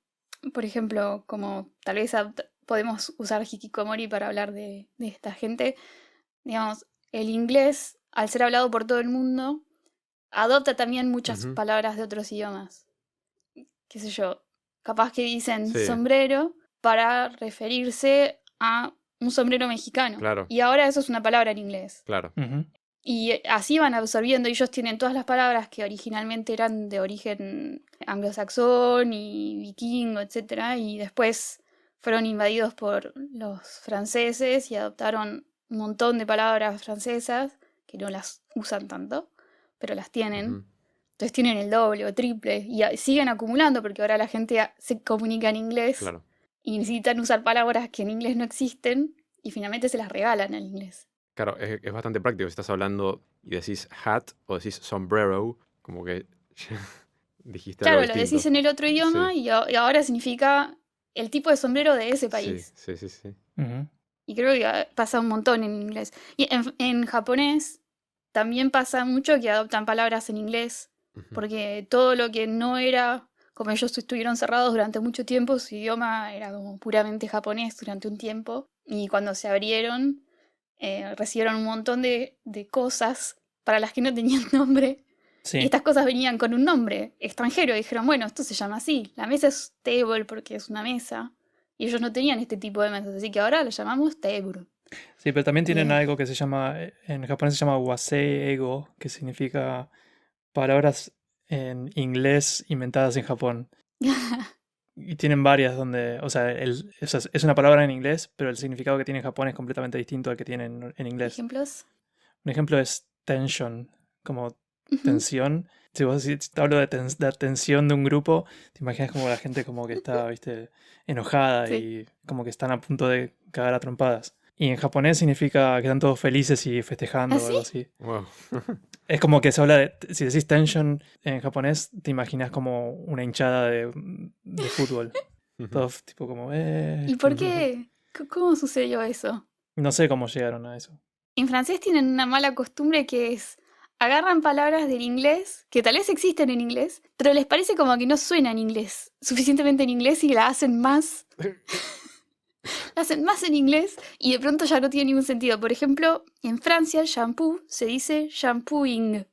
por ejemplo, como tal vez podemos usar hikikomori para hablar de esta gente, digamos, el inglés, al ser hablado por todo el mundo, adopta también muchas Ujú. palabras de otros idiomas. Qué sé yo, capaz que dicen Sí, sombrero para referirse a un sombrero mexicano. claro, Y ahora eso es una palabra en inglés. claro. Ujú, Y así van absorbiendo, ellos tienen todas las palabras que originalmente eran de origen anglosaxón y vikingo, etc. Y después fueron invadidos por los franceses y adoptaron un montón de palabras francesas que no las usan tanto, pero las tienen. Ujú. Entonces tienen el doble o triple y siguen acumulando porque ahora la gente se comunica en inglés Claro. y necesitan usar palabras que en inglés no existen y finalmente se las regalan al inglés. Claro, es bastante práctico. Si estás hablando y decís hat o decís sombrero, como que dijiste algo Claro, lo distinto. decís en el otro idioma Sí. y ahora significa el tipo de sombrero de ese país. Sí. Ujú. Y creo que pasa un montón en inglés. Y en japonés también pasa mucho que adoptan palabras en inglés, Ujú. porque todo lo que no era, como ellos estuvieron cerrados durante mucho tiempo, su idioma era como puramente japonés durante un tiempo. Y cuando se abrieron, recibieron un montón de cosas para las que no tenían nombre. Y Sí. estas cosas venían con un nombre extranjero. Y dijeron, bueno, esto se llama así. La mesa es table porque es una mesa. Y ellos no tenían este tipo de mesas, así que ahora lo llamamos table. Sí, pero también tienen Eh. algo que se llama, en japonés se llama wasei ego, que significa palabras en inglés inventadas en Japón. Y tienen varias donde, o sea, es una palabra en inglés, pero el significado que tiene en Japón es completamente distinto al que tiene en inglés. ¿Ejemplos? Un ejemplo es tension, como Ujú. tensión. Si te hablo de la tensión de un grupo, te imaginas como la gente como que está, viste, enojada Sí. y como que están a punto de cagar a trompadas. Y en japonés significa que están todos felices y festejando ¿Ah, o algo sí? así. Wow. Es como que se habla de, si decís tension en japonés, te imaginas como una hinchada de fútbol. Todos tipo como, ¿Y por qué? ¿Cómo sucedió eso? No sé cómo llegaron a eso. En francés tienen una mala costumbre que es, agarran palabras del inglés, que tal vez existen en inglés, pero les parece como que no suenan en inglés, suficientemente en inglés y la hacen más. La hacen más en inglés y de pronto ya no tiene ningún sentido. Por ejemplo, en Francia el shampoo se dice shampooing.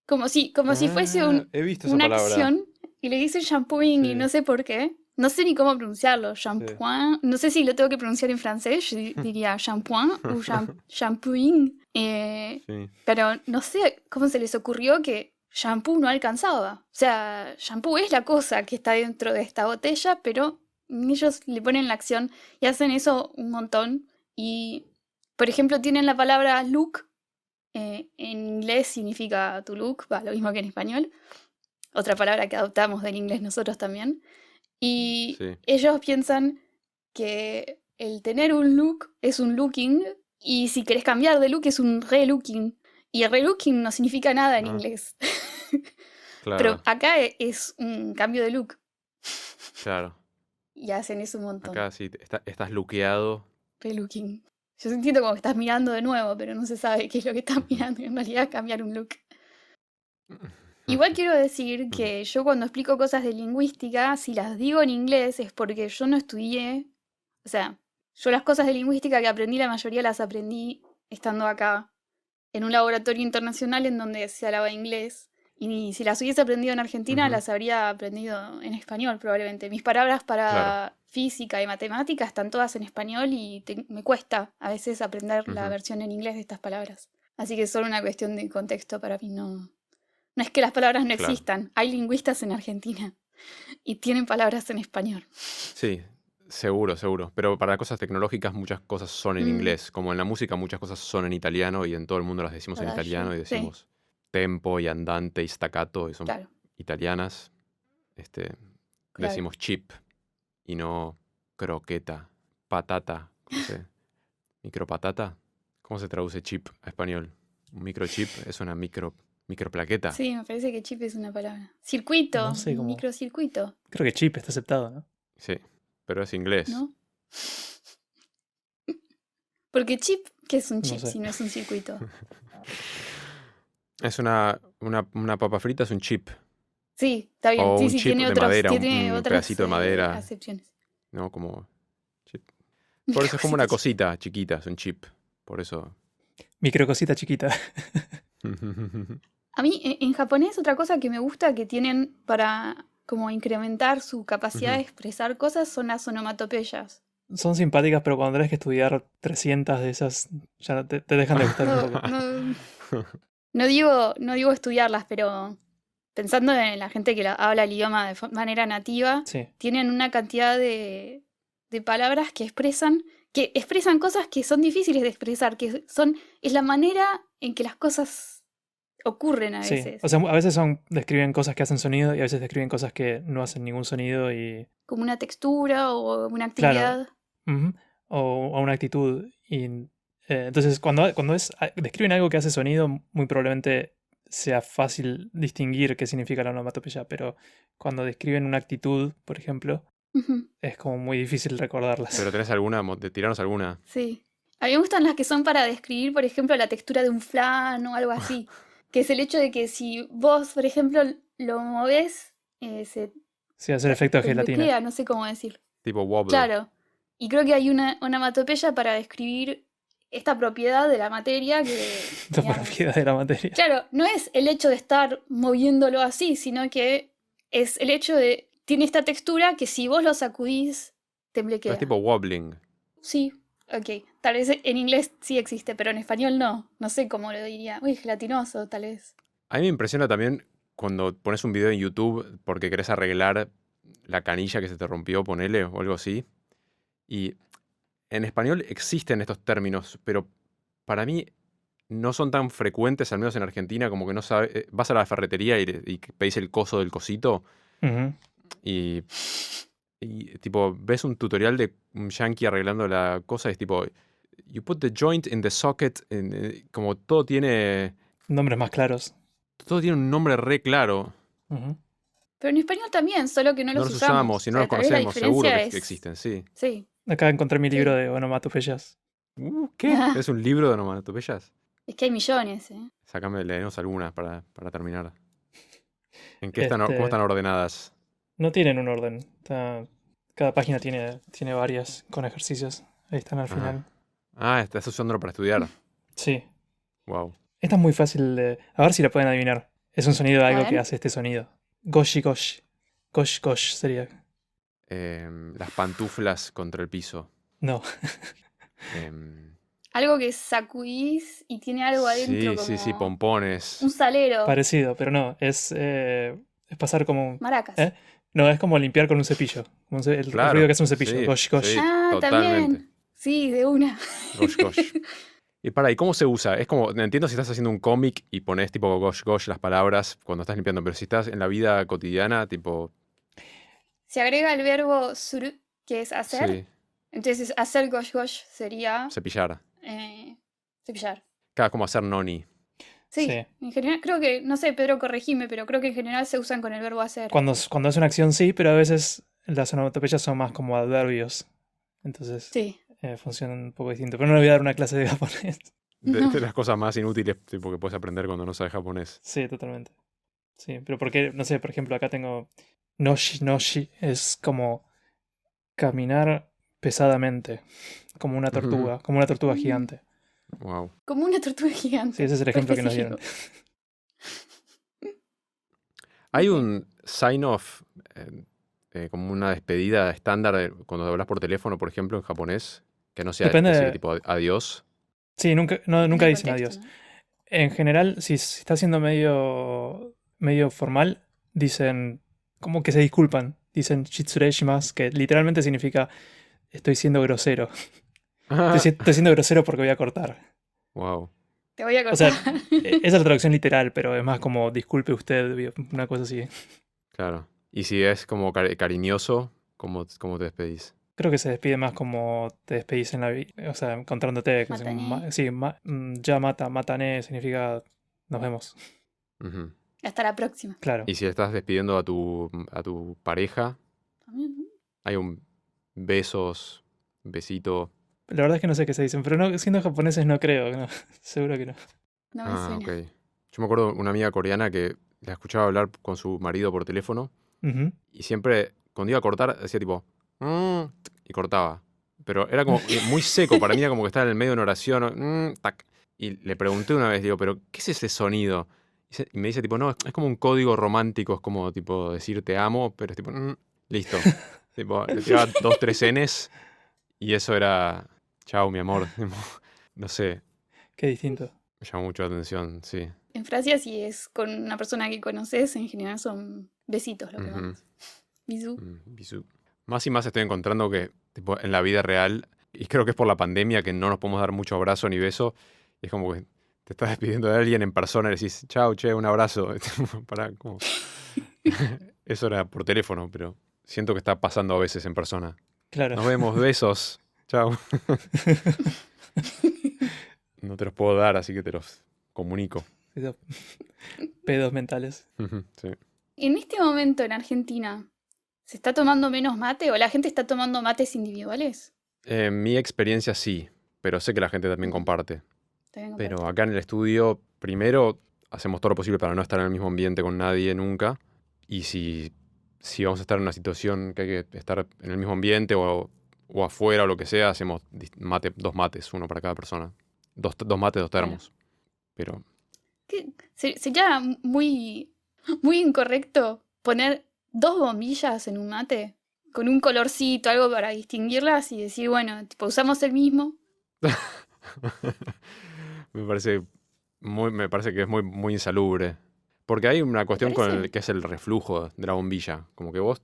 Como si fuese He visto esa una palabra. acción y le dicen shampooing y Sí. no sé por qué. No sé ni cómo pronunciarlo. Shampoing. No sé si lo tengo que pronunciar en francés. Yo diría shampoing o shampooing. Sí. Pero no sé cómo se les ocurrió que shampoo no alcanzaba. O sea, shampoo es la cosa que está dentro de esta botella, pero ellos le ponen la acción y hacen eso un montón. Y, por ejemplo, tienen la palabra look. En inglés significa to look, lo mismo que en español. Otra palabra que adoptamos del inglés nosotros también. Y Sí. ellos piensan que el tener un look es un looking y si querés cambiar de look es un relooking. Y el relooking no significa nada en Ah. inglés. Claro. Pero acá es un cambio de look. Claro. Y hacen eso un montón. Acá sí, estás luqueado. Relooking. Yo entiendo como que estás mirando de nuevo, pero no se sabe qué es lo que estás mirando. En realidad es cambiar un look. Igual quiero decir que yo cuando explico cosas de lingüística, si las digo en inglés es porque yo no estudié. O sea, yo las cosas de lingüística que aprendí, la mayoría las aprendí estando acá, en un laboratorio internacional en donde se hablaba inglés. Y si las hubiese aprendido en Argentina, Ujú. las habría aprendido en español probablemente. Mis palabras para Claro. física y matemática están todas en español y me cuesta a veces aprender la Ujú. versión en inglés de estas palabras. Así que es solo una cuestión de contexto para mí. No es que las palabras no Claro. existan. Hay lingüistas en Argentina y tienen palabras en español. Sí, seguro. Pero para cosas tecnológicas muchas cosas son en inglés. Como en la música muchas cosas son en italiano y en todo el mundo las decimos en Adagio, italiano y sí. decimos tempo y andante y staccato y son Claro, italianas. claro. Decimos chip y no croqueta, patata. ¿Cómo se? ¿Micropatata? ¿Cómo se traduce chip a español? Un microchip es una microplaqueta. Sí, me parece que chip es una palabra. Circuito, No sé cómo. microcircuito, Creo que chip está aceptado, ¿no? Sí, pero es inglés. ¿no? Porque chip, ¿qué es un No chip sé. si no es un circuito? Es una papa frita, es un chip. Sí, está bien. O Sí, un sí, chip tiene de otros, madera, tiene un otras pedacito de madera, acepciones. ¿no? Como chip. Por eso es como una cosita chiquita, es un chip. Por eso. Microcosita chiquita. A mí, en japonés, otra cosa que me gusta que tienen para como incrementar su capacidad de Ujú. expresar cosas son las onomatopeyas. Son simpáticas, pero cuando tenés que estudiar 300 de esas, ya te dejan de gustar un poco. No digo estudiarlas, pero pensando en la gente que habla el idioma de manera nativa, Sí. tienen una cantidad de palabras que expresan cosas que son difíciles de expresar, es la manera en que las cosas ocurren a Sí, veces. o sea, a veces describen cosas que hacen sonido y a veces describen cosas que no hacen ningún sonido y... Como una textura o una Claro. actividad. Ujú, o una actitud. Y, entonces, describen algo que hace sonido, muy probablemente sea fácil distinguir qué significa la onomatopeya, pero cuando describen una actitud, por ejemplo, Ujú, es como muy difícil recordarlas. Pero tenés alguna, tirarnos alguna. sí. A mí me gustan las que son para describir, por ejemplo, la textura de un flan o algo así. Que es el hecho de que si vos, por ejemplo, lo movés, se Sí, hacer efecto de gelatina. temblequea, no sé cómo decir. Tipo wobble. Claro. Y creo que hay una onomatopeya para describir esta propiedad de la materia que, La digamos, propiedad de la materia. claro, no es el hecho de estar moviéndolo así, sino que es el hecho de, tiene esta textura que si vos lo sacudís, Pero temblequea. es tipo wobbling. Sí, ok. Tal vez en inglés sí existe, pero en español no. No sé cómo lo diría. Uy, gelatinoso, tal vez. A mí me impresiona también cuando pones un video en YouTube porque querés arreglar la canilla que se te rompió, ponele, o algo así. Y en español existen estos términos, pero para mí no son tan frecuentes, al menos en Argentina, como que no sabes. Vas a la ferretería y pedís el coso del cosito Ujú. y, tipo ves un tutorial de un yankee arreglando la cosa y es tipo, you put the joint in the socket, como Nombres más claros. todo tiene un nombre re claro. Ujú. Pero en español también, solo que no No los los usamos. usamos y O no sea, los tal vez la conocemos, seguro diferencia que es- existen, sí. Sí. Acá encontré mi libro Sí. de onomatopeyas. ¿Qué? ¿Es un libro de onomatopeyas? Es que hay millones, ¿eh? Sácame, leemos algunas para terminar. ¿Cómo Este, están ordenadas? no tienen un orden. Cada página tiene varias con ejercicios. Ahí están al Ajá. final. Ah, estás usándolo para estudiar. Sí. Wow. Esta es muy fácil de... A ver si la pueden adivinar. Es un sonido de A algo ver. que hace este sonido. Goshi gosh. Gosh gosh sería. Las pantuflas contra el piso. No. Em, Algo que sacudís y tiene algo adentro sí, como pompones. un salero. Parecido, pero no. Es pasar como... Maracas. ¿Eh? No, es como limpiar con un cepillo. El Claro, ruido que hace un cepillo. sí, Gosh gosh. sí. Ah, totalmente. también. Sí, de una. Gosh, gosh. ¿Y cómo se usa? Es como, entiendo si estás haciendo un cómic y pones tipo gosh, gosh las palabras cuando estás limpiando, pero si estás en la vida cotidiana, tipo, Se agrega el verbo suru, que es hacer. sí, Entonces, hacer gosh gosh sería cepillar. cepillar. Cada como hacer noni. Sí, Sí. en general, creo que, no sé, Pedro, corregime, pero creo que en general se usan con el verbo hacer. Cuando hace una acción sí, pero a veces las onomatopeyas son más como adverbios. Entonces Sí. funcionan un poco distinto. Pero no le voy a dar una clase de japonés. De las cosas más inútiles tipo, que puedes aprender cuando no sabes japonés. Sí, totalmente. Sí, pero porque, no sé, por ejemplo, acá tengo noshi, noshi, es como caminar pesadamente, como una tortuga Mm. gigante. Wow. Como una tortuga gigante. Sí, ese es el ejemplo que nos dieron. específico. Hay Ok. un sign-off, como una despedida estándar cuando hablas por teléfono, por ejemplo, en japonés, que no sea Depende decir de- tipo adiós. Sí, nunca En el dicen contexto, adiós. ¿no? En general, si está siendo medio formal, dicen como que se disculpan. Dicen shitsure shimasu, que literalmente significa estoy siendo grosero. Estoy siendo grosero porque voy a cortar. Wow. Te voy a O sea, cortar. esa es la traducción literal, pero es más como disculpe usted, una cosa así. Claro. Y si es como cariñoso, ¿cómo te despedís? Creo que se despide más como te despedís en la vida, o sea, encontrándote. Que Matané. sí, ya matané significa nos vemos. Ujú. Hasta la próxima. Claro. Y si estás despidiendo a tu pareja, También, ¿no? hay un besito. La verdad es que no sé qué se dicen, pero no, siendo japoneses no creo, no, seguro que no. No me Ah, suena. ok. Yo me acuerdo de una amiga coreana que la escuchaba hablar con su marido por teléfono Ujú. y siempre, cuando iba a cortar, decía tipo, "Mm", y cortaba. Pero era como muy seco, para mí era como que estaba en el medio de una oración, tac. Y le pregunté una vez, digo, pero ¿qué es ese sonido? Y me dice tipo, no, es como un código romántico, es como tipo decir te amo, pero es tipo, listo. Tipo, le tiraba 2, 3 Ns y eso era, chao, mi amor. No sé, Qué distinto. me llamó mucho la atención, sí. En Francia, si es con una persona que conoces, en general son besitos lo que Ujú. mandas. Bisú. Bisú. Más y más estoy encontrando que tipo, en la vida real, y creo que es por la pandemia que no nos podemos dar mucho abrazo ni beso, es como que te estás despidiendo de alguien en persona y decís, chao, che, un abrazo. Pará, como... Eso era por teléfono, pero siento que está pasando a veces en persona. Claro. Nos vemos, besos, chao. No te los puedo dar, así que te los comunico. Esos pedos mentales. Sí. En este momento en Argentina, ¿se está tomando menos mate o la gente está tomando mates individuales? Mi experiencia sí, pero sé que la gente también comparte. También comparto. Pero acá en el estudio, primero, hacemos todo lo posible para no estar en el mismo ambiente con nadie nunca. Y si vamos a estar en una situación que hay que estar en el mismo ambiente o afuera o lo que sea, hacemos dos mates, uno para cada persona. Dos mates, dos termos. Pero Sería muy, muy incorrecto poner 2 bombillas en un mate con un colorcito, algo para distinguirlas y decir, bueno, tipo, usamos el mismo. me parece que es muy, muy insalubre. Porque hay una cuestión parece? que es el reflujo de la bombilla. Como que vos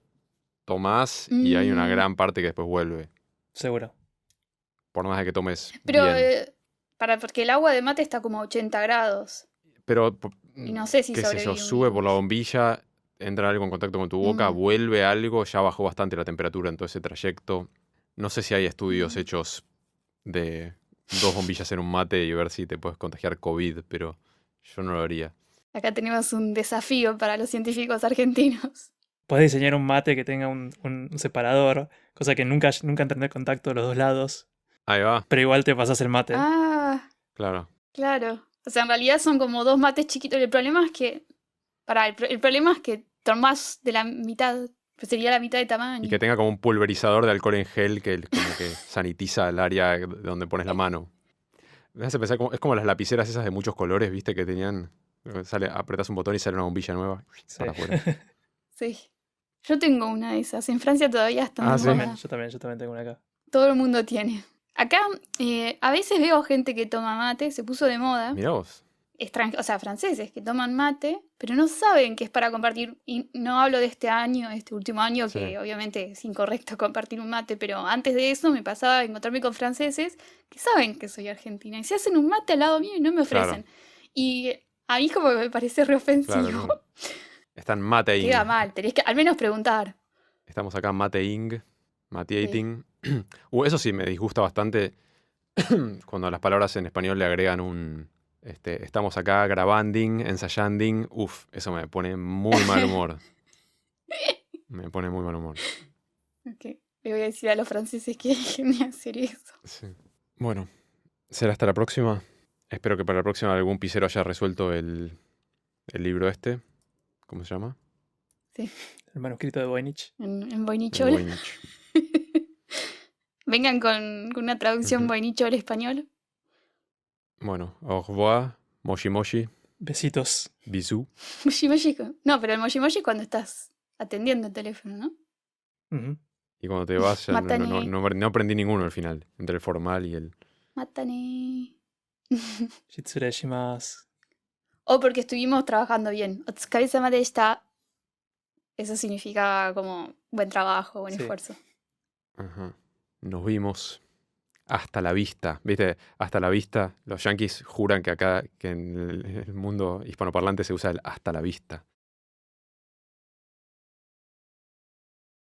tomás y hay una gran parte que después vuelve. Seguro. Por más de que tomes Pero bien. porque el agua de mate está como a 80 grados. Pero, Y no sé si qué sé yo, sobrevive un sube por la virus. bombilla, entra algo en contacto con tu boca, Mm. vuelve algo, ya bajó bastante la temperatura en todo ese trayecto. No sé si hay estudios hechos de 2 bombillas en un mate y ver si te puedes contagiar COVID, pero yo no lo haría. Acá tenemos un desafío para los científicos argentinos. Podés diseñar un mate que tenga un separador, cosa que nunca entran en contacto de los dos lados, Ahí va, pero igual te pasás el mate. Ah, claro. claro. O sea, en realidad son como 2 mates chiquitos. El problema es que. El problema es que tomás de la mitad. Pues sería la mitad de tamaño. Y que tenga como un pulverizador de alcohol en gel que como que sanitiza el área de donde pones la mano. Me hace pensar es como las lapiceras esas de muchos colores, ¿viste? Que tenían... apretás un botón y sale una bombilla nueva Sí. para afuera. Sí. Yo tengo una de esas. En Francia todavía están Ah, de ¿sí? moda. Yo también tengo una acá. Todo el mundo tiene. Acá a veces veo gente que toma mate, se puso de moda. Mirá vos. O sea, franceses que toman mate, pero no saben que es para compartir. Y no hablo de este año, este último año, Sí. que obviamente es incorrecto compartir un mate, pero antes de eso me pasaba encontrarme con franceses que saben que soy argentina y se hacen un mate al lado mío y no me ofrecen. Claro. Y a mí como que me parece re ofensivo. Claro, no. Están mateing. Queda mal, tenés que al menos preguntar. Estamos acá mateing, mateating. Eso sí me disgusta bastante cuando a las palabras en español le agregan un... estamos acá grabanding, ensayanding. Uf, eso me pone muy mal humor. Me pone muy mal humor. Ok, le voy a decir a los franceses que dejen de hacer eso. Sí. Bueno, será hasta la próxima. Espero que para la próxima algún pisero haya resuelto el libro este. ¿Cómo se llama? El manuscrito de Voynich. En El Voynich-Ol. Voynich. Vengan con una traducción Ujú. Voynich-Ol español. Bueno, au revoir, moshi moshi, Besitos. bisous. Moshi moshi. No, pero el moshi moshi es cuando estás atendiendo el teléfono, ¿no? Ujú. Y cuando te vas, ya Matane. no aprendí ninguno al final, entre el formal y el... Matane. Shitsure shimasu. O porque estuvimos trabajando bien. Otsukare-sama deshita. Eso significa como buen trabajo, buen Sí. esfuerzo. Ajá. Nos vimos. Hasta la vista. ¿Viste? Hasta la vista. Los yanquis juran que acá, que en el mundo hispanoparlante se usa el hasta la vista.